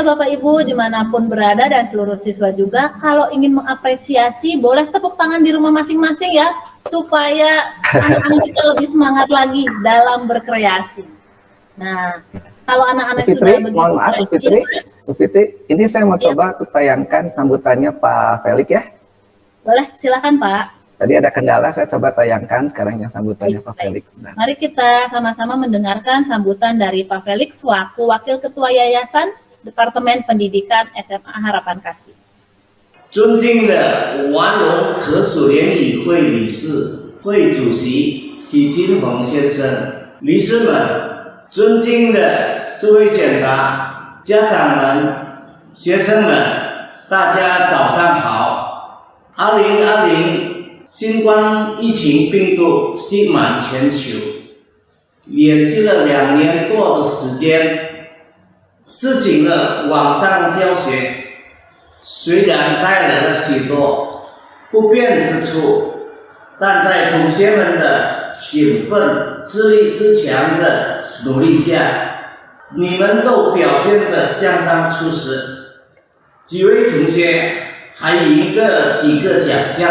Bapak Ibu dimanapun berada dan seluruh siswa juga, kalau ingin mengapresiasi boleh tepuk tangan di rumah masing-masing ya, supaya anak-anak kita lebih semangat lagi dalam berkreasi. Nah, kalau anak-anak sudah Fitri, begitu mohon maaf Bu Fitri, ini saya mau coba untuk tayangkan sambutannya Pak Felix ya. Boleh, silakan Pak. Tadi ada kendala, saya coba tayangkan sekarang yang sambutannya Pak Felix. Nah, Mari kita sama-sama mendengarkan sambutan dari Pak Felix selaku Wakil Ketua Yayasan Departemen Pendidikan SMA Harapan Kasih. 尊敬的完龙可数联谊会理事会主席许金红先生，理事们，尊敬的社会贤达家长们、学生们，大家早上好。2020新冠疫情病毒席满全球，连续了2年多的时间，实行了网上教学。虽然带来了许多不便之处，但在同学们的勤奋、自立自强的努力下，你们都表现得相当出色。几位同学还赢得几个奖项，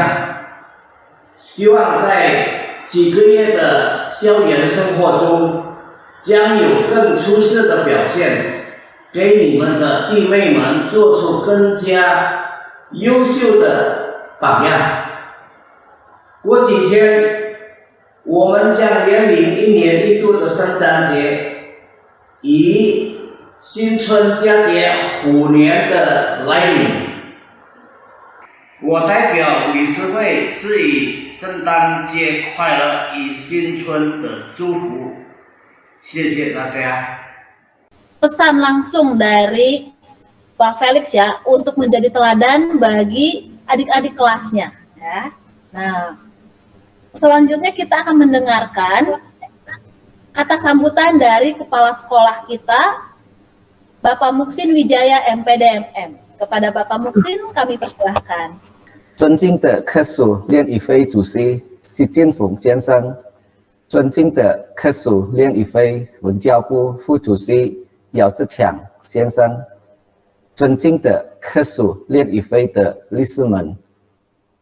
希望在几个月的校园生活中，将有更出色的表现。给你们的弟妹们做出更加优秀的榜样。过几天，我们将面临1年1度的圣诞节，以新春佳节虎年的来临。我代表理事会致以圣诞节快乐与新春的祝福，谢谢大家。 Pesan langsung dari Pak Felix ya untuk menjadi teladan bagi adik-adik kelasnya ya. Nah, selanjutnya kita akan mendengarkan kata sambutan dari kepala sekolah kita Bapak Muksin Wijaya MPDMM. Kepada Bapak Muksin kami persilahkan. 尊敬的科属练乙飞主席习近平先生，尊敬的科属练乙飞文教部副主席 姚志强先生，尊敬的科属练乙飞的理事们，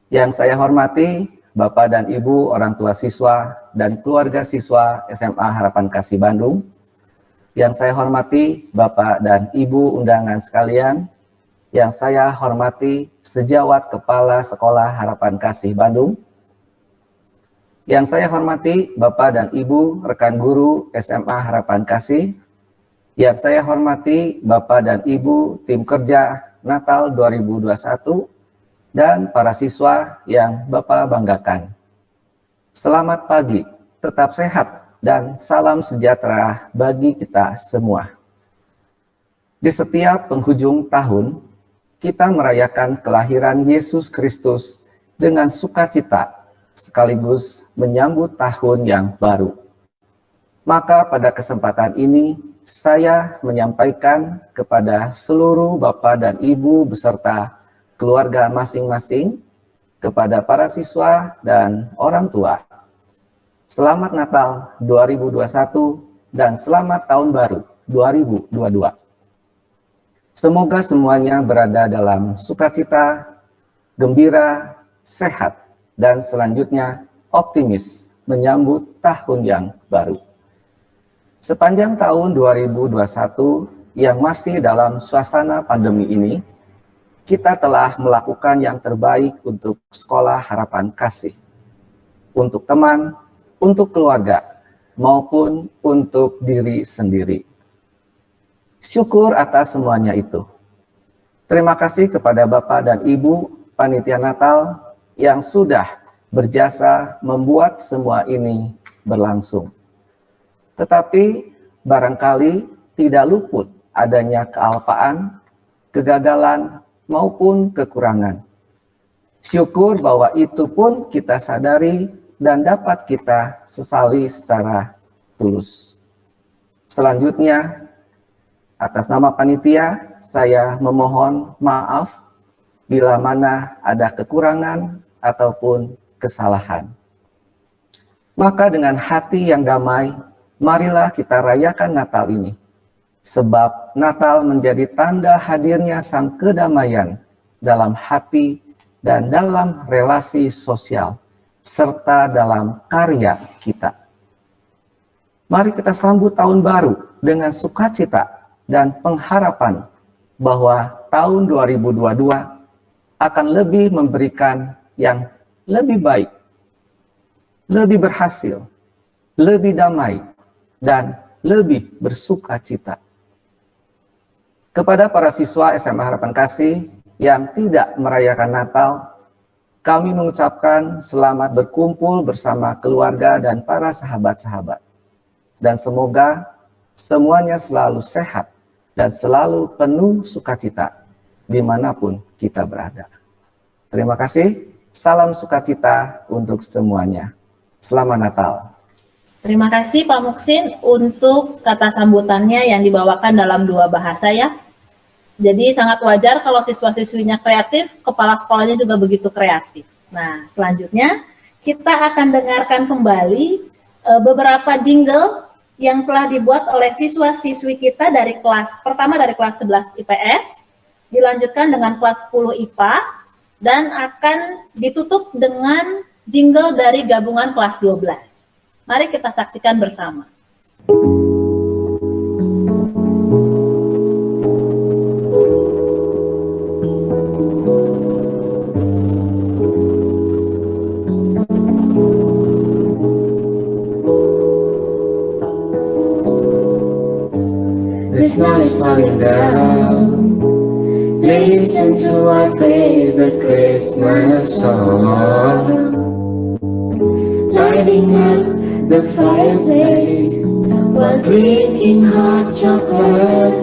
yang saya hormati Bapak dan Ibu orang tua siswa dan keluarga siswa SMA Harapan Kasih Bandung, yang saya hormati Bapak dan Ibu undangan sekalian, yang saya hormati sejawat Kepala Sekolah Harapan Kasih Bandung, yang saya hormati Bapak dan Ibu rekan guru SMA Harapan Kasih, yang saya hormati Bapak dan Ibu tim kerja Natal 2021 dan para siswa yang Bapak banggakan. Selamat pagi, tetap sehat dan salam sejahtera bagi kita semua. Di setiap penghujung tahun, kita merayakan kelahiran Yesus Kristus dengan sukacita sekaligus menyambut tahun yang baru. Maka pada kesempatan ini, saya menyampaikan kepada seluruh Bapak dan Ibu beserta keluarga masing-masing, kepada para siswa dan orang tua. Selamat Natal 2021 dan selamat Tahun Baru 2022. Semoga semuanya berada dalam sukacita, gembira, sehat, dan selanjutnya optimis menyambut tahun yang baru. Sepanjang tahun 2021 yang masih dalam suasana pandemi ini, kita telah melakukan yang terbaik untuk Sekolah Harapan Kasih, untuk teman, untuk keluarga, maupun untuk diri sendiri. Syukur atas semuanya itu. Terima kasih kepada Bapak dan Ibu Panitia Natal yang sudah berjasa membuat semua ini berlangsung. Tetapi barangkali tidak luput adanya kealpaan, kegagalan, maupun kekurangan. Syukur bahwa itu pun kita sadari dan dapat kita sesali secara tulus. Selanjutnya, atas nama panitia, saya memohon maaf bila mana ada kekurangan ataupun kesalahan. Maka dengan hati yang damai, marilah kita rayakan Natal ini sebab Natal menjadi tanda hadirnya Sang Kedamaian dalam hati dan dalam relasi sosial, serta dalam karya kita. Mari kita sambut tahun baru dengan sukacita dan pengharapan bahwa tahun 2022 akan lebih memberikan yang lebih baik, lebih berhasil, lebih damai, dan lebih bersukacita. Kepada para siswa SMA Harapan Kasih yang tidak merayakan Natal, kami mengucapkan selamat berkumpul bersama keluarga dan para sahabat-sahabat. Dan semoga semuanya selalu sehat dan selalu penuh sukacita dimanapun kita berada. Terima kasih, salam sukacita untuk semuanya. Selamat Natal. Terima kasih Pak Muksin untuk kata sambutannya yang dibawakan dalam 2 bahasa ya. Jadi sangat wajar kalau siswa-siswinya kreatif, kepala sekolahnya juga begitu kreatif. Nah, selanjutnya kita akan dengarkan kembali beberapa jingle yang telah dibuat oleh siswa-siswi kita dari kelas pertama dari kelas 11 IPS, dilanjutkan dengan kelas 10 IPA, dan akan ditutup dengan jingle dari gabungan kelas 12. Mari kita saksikan bersama. The snow is falling down. Listen to our favorite Christmas song. Lighting up the fireplace while drinking hot chocolate.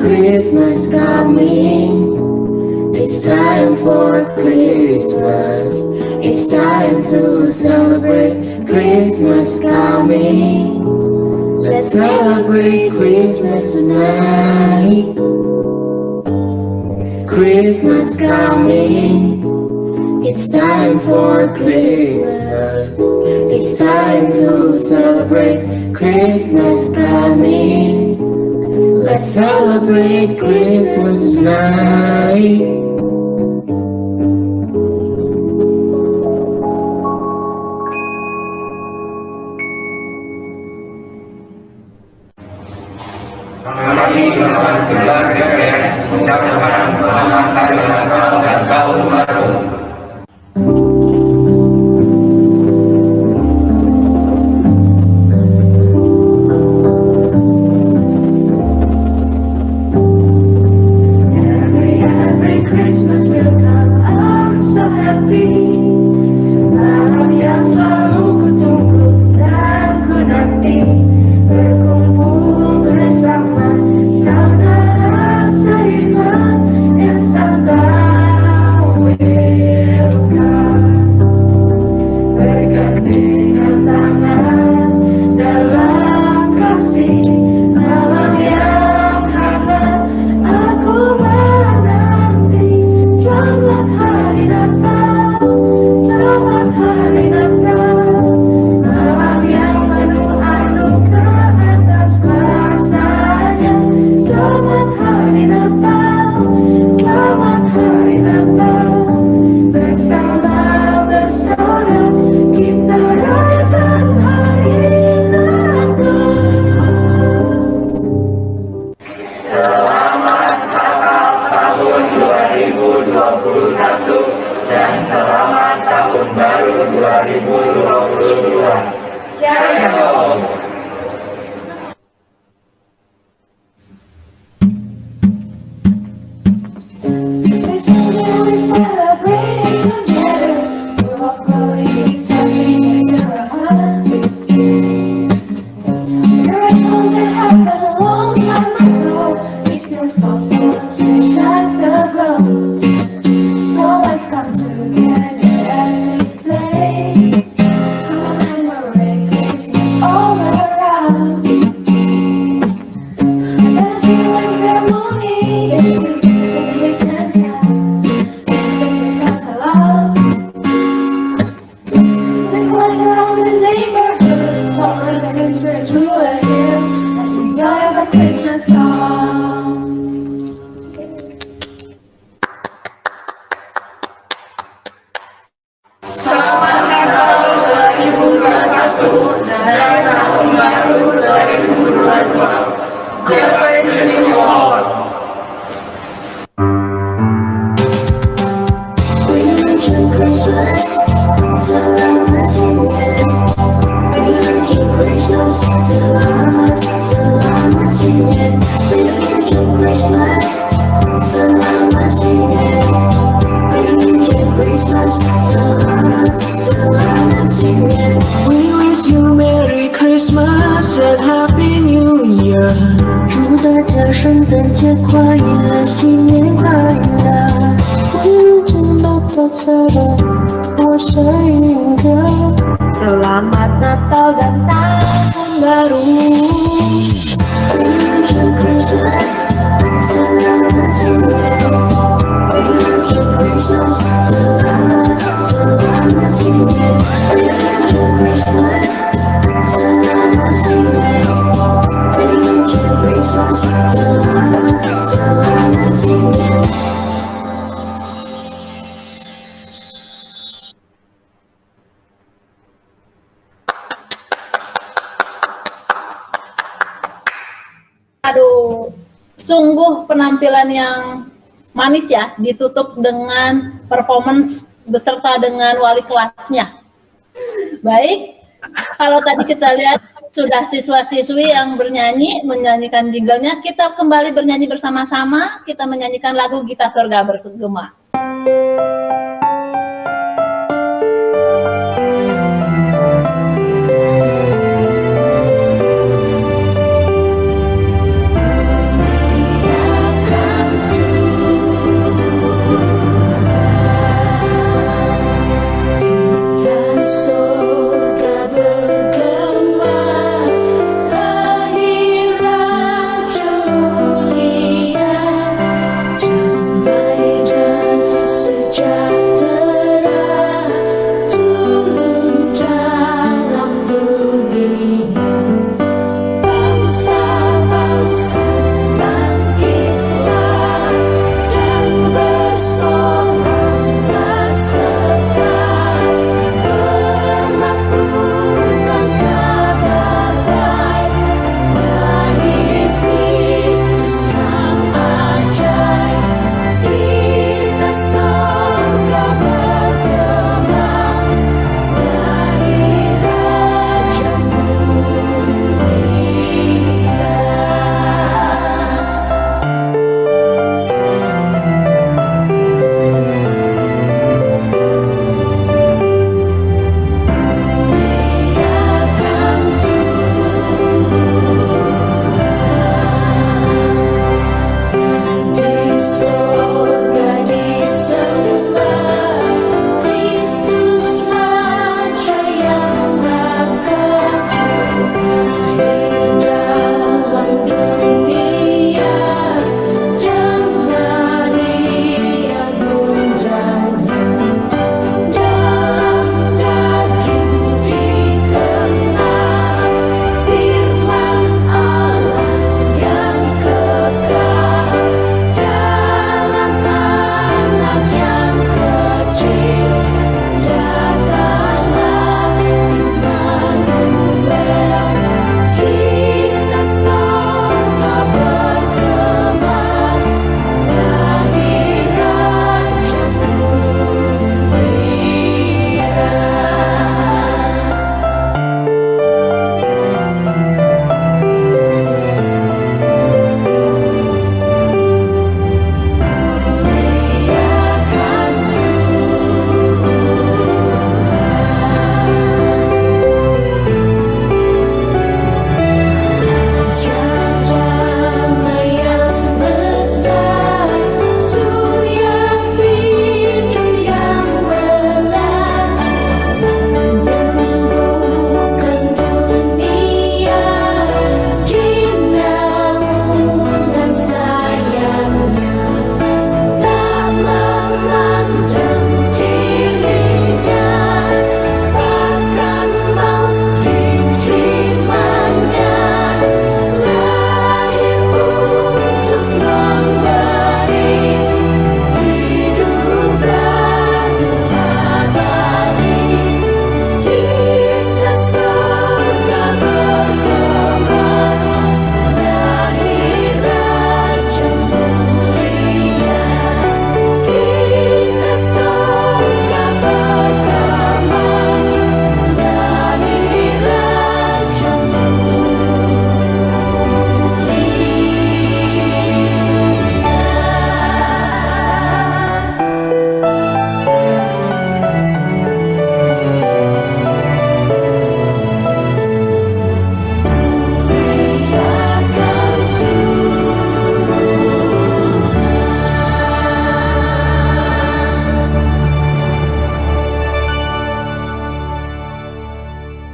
Christmas coming, it's time for Christmas. It's time to celebrate Christmas coming. Let's celebrate Christmas tonight. Christmas coming, it's time for Christmas. It's time to celebrate Christmas coming. Let's celebrate Christmas tonight. Selamat Hari Natal dan Tahun Baru. Every Christmas will come, I'm so happy. Malam yang selalu kutunggu dan ku nanti, berkumpul bersama saudara seiman dan Santa will come. Bergandengan tangan dalam kasih, malam yang hangat aku menanti. Selamat Hari Natal, selamat Hari Natal, malam yang penuh anugerah atas kuasanya. Selamat Hari Natal, selamat Hari Natal, bersama bersorak kita rayakan Hari Natal. Selamat Natal tahun 2021 dan selamat tahun baru 2022. Shalom. This year we celebrate together. We're all floating, happiness around us. Miracle that happened a long time ago. We still stop and shines aglow. So let's come together and we say, commemorate Christmas all around. Christmas, selamat, selamat singgah. We wish you Merry Christmas and Happy New Year. 祝大家圣诞节快乐，新年快乐。We'll dapat sabar sehingga Selamat Natal dan Tahun Baru. Merry Christmas, selamat singgah. Merry Christmas, selamat, selamat singgah. Merry Christmas, selamat singgah. Merry Christmas, selamat, selamat singgah. Aduh, sungguh penampilan yang manis ya, ditutup dengan performance beserta dengan wali kelasnya. Baik, kalau tadi kita lihat sudah siswa-siswi yang menyanyikan jinglenya, kita kembali bernyanyi bersama-sama, kita menyanyikan lagu Gita Sorga Bergema. Damai dan sejahtera.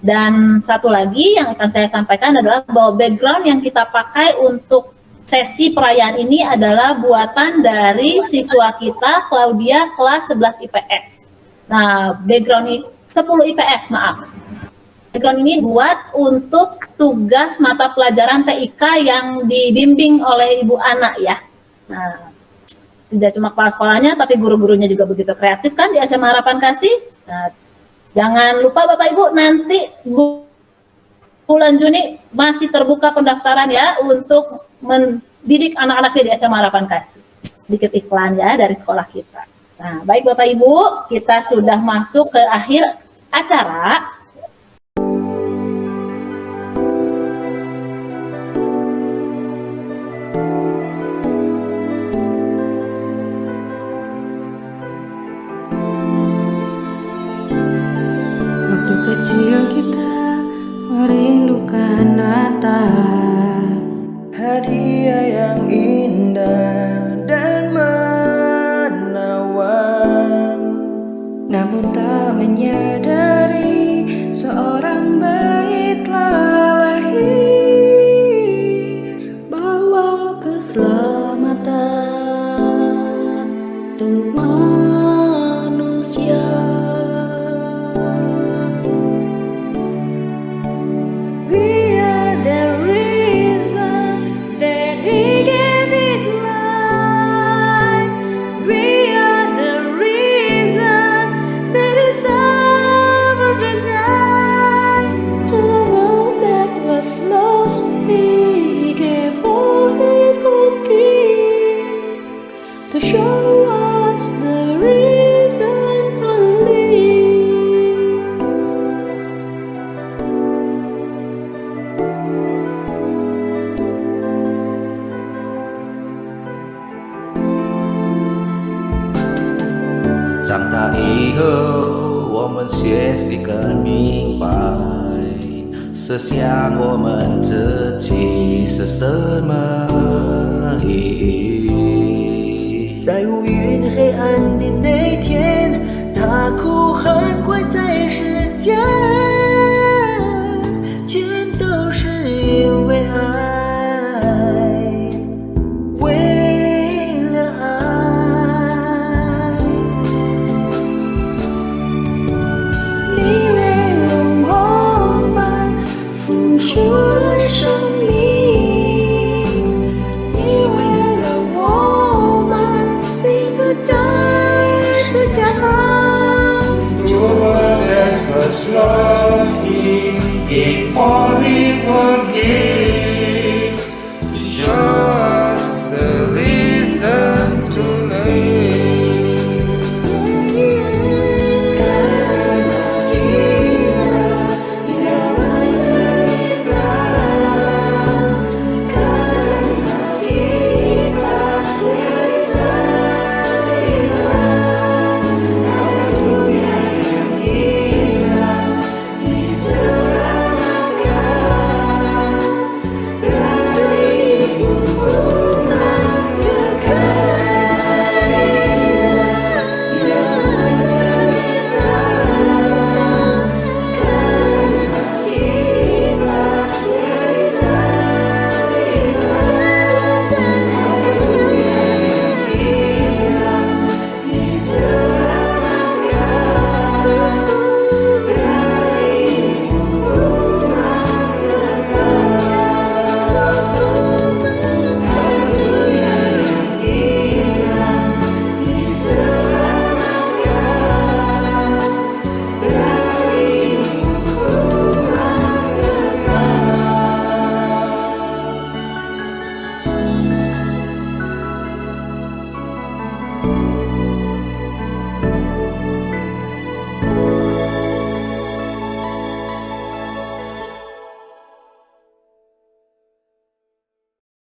Dan satu lagi yang akan saya sampaikan adalah bahwa background yang kita pakai untuk sesi perayaan ini adalah buatan dari siswa kita, Claudia, kelas 11 IPS. Nah, background ini 10 IPS, maaf. Background ini buat untuk tugas mata pelajaran TIK yang dibimbing oleh Ibu Ana ya. Nah, tidak cuma kepala sekolahnya, tapi guru-gurunya juga begitu kreatif kan di SMA Harapan Kasih. Nah, jangan lupa Bapak Ibu, nanti bulan Juni masih terbuka pendaftaran ya untuk mendidik anak-anaknya di SMA Harapan Kasih. Sedikit iklan ya dari sekolah kita. Nah, baik Bapak Ibu, kita sudah masuk ke akhir acara. Waktu kecil kita merindukan Natal, hadiah yang indah dan menawan. namun tak menyadari seorang bayi telah lahir, bawa keselamatan untuk manusia. We are the reason that He gave His life. We are the reason that He suffered the night. To the world that was lost, He gave all He could give, to show us the reason to live.长大以后，我们学习更明白，思想我们自己是什么意义。在乌云黑暗的那天，他哭喊会在世间，全都是因为爱，为了爱。你为了我们付出了生命，你为了我们彼此在十架上。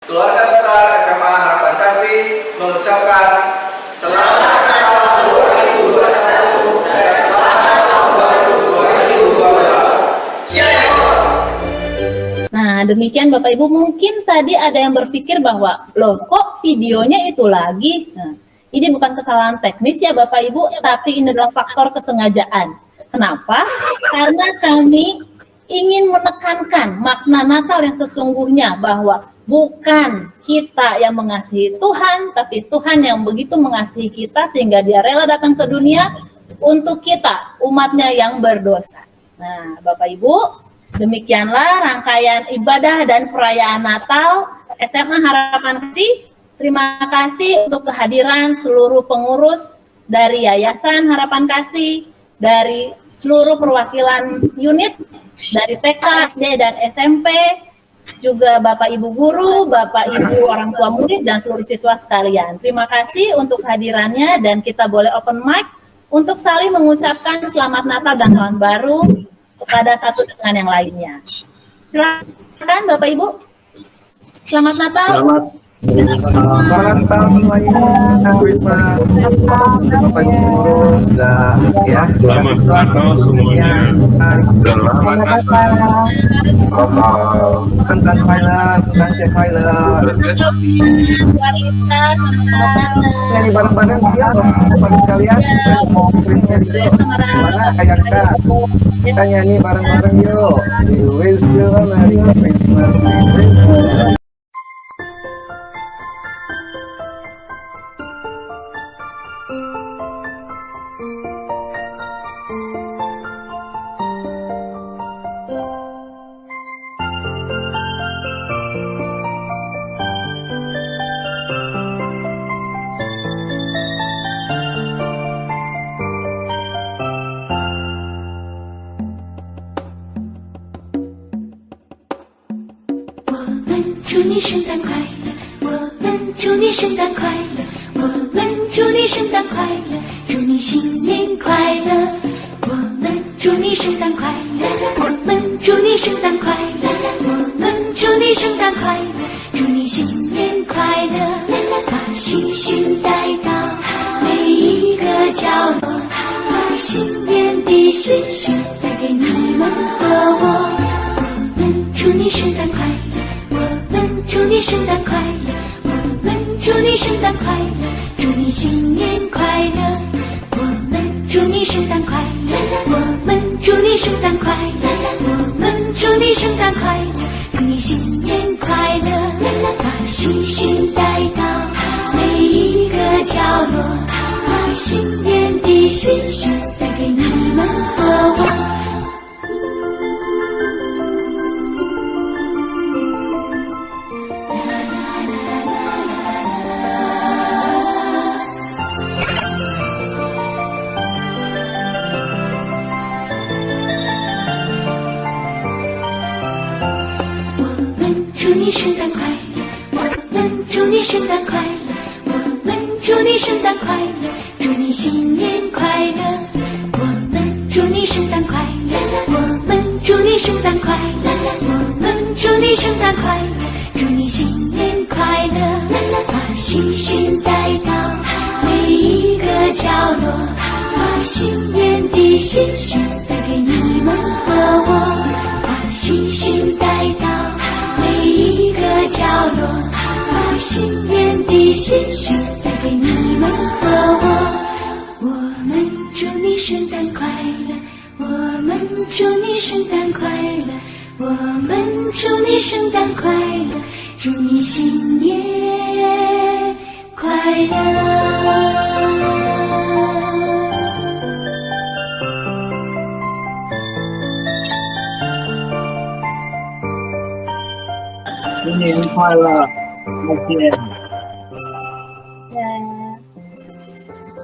Keluarga besar SMA Harapan Kasih mengucapkan Selamat Natal 2021 dan Selamat Tahun Baru 2022. Ciao. Nah, demikian Bapak Ibu, mungkin tadi ada yang berpikir bahwa, loh kok videonya itu lagi? Nah, ini bukan kesalahan teknis ya Bapak Ibu, tapi ini adalah faktor kesengajaan. Kenapa? Karena kami ingin menekankan makna Natal yang sesungguhnya, bahwa bukan kita yang mengasihi Tuhan, tapi Tuhan yang begitu mengasihi kita sehingga Dia rela datang ke dunia untuk kita, umatnya yang berdosa. Nah, Bapak Ibu, demikianlah rangkaian ibadah dan perayaan Natal SMA Harapan Kasih. Terima kasih untuk kehadiran seluruh pengurus dari Yayasan Harapan Kasih, dari seluruh perwakilan unit, dari TK, SD, dan SMP, juga Bapak Ibu guru, Bapak Ibu orang tua murid, dan seluruh siswa sekalian. Terima kasih untuk kehadirannya, dan kita boleh open mic untuk saling mengucapkan Selamat Natal dan Tahun Baru kepada satu dengan yang lainnya. Silakan Bapak Ibu. Selamat Natal. Selamat Natal semuanya. Christmas. Bapak Ibu guru sudah ya. Selamat Natal semuanya. Selamat Natal. Tentang Kaila, tentang Cek Kaila. Nyanyi bareng-bareng ya, Bapak sekalian. Christmas itu mana kayak kita nyanyi bareng-bareng yuk. We wish you a Merry Christmas.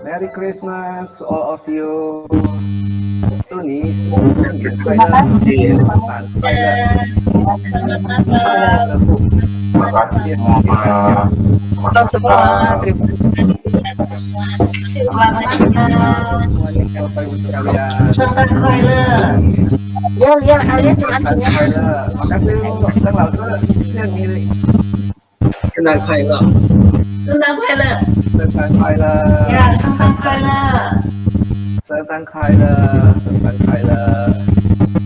Merry Christmas all of you. Tunis.圣诞快乐！圣诞快乐！圣诞快乐！呀，圣诞快乐！圣诞快乐！圣诞快乐！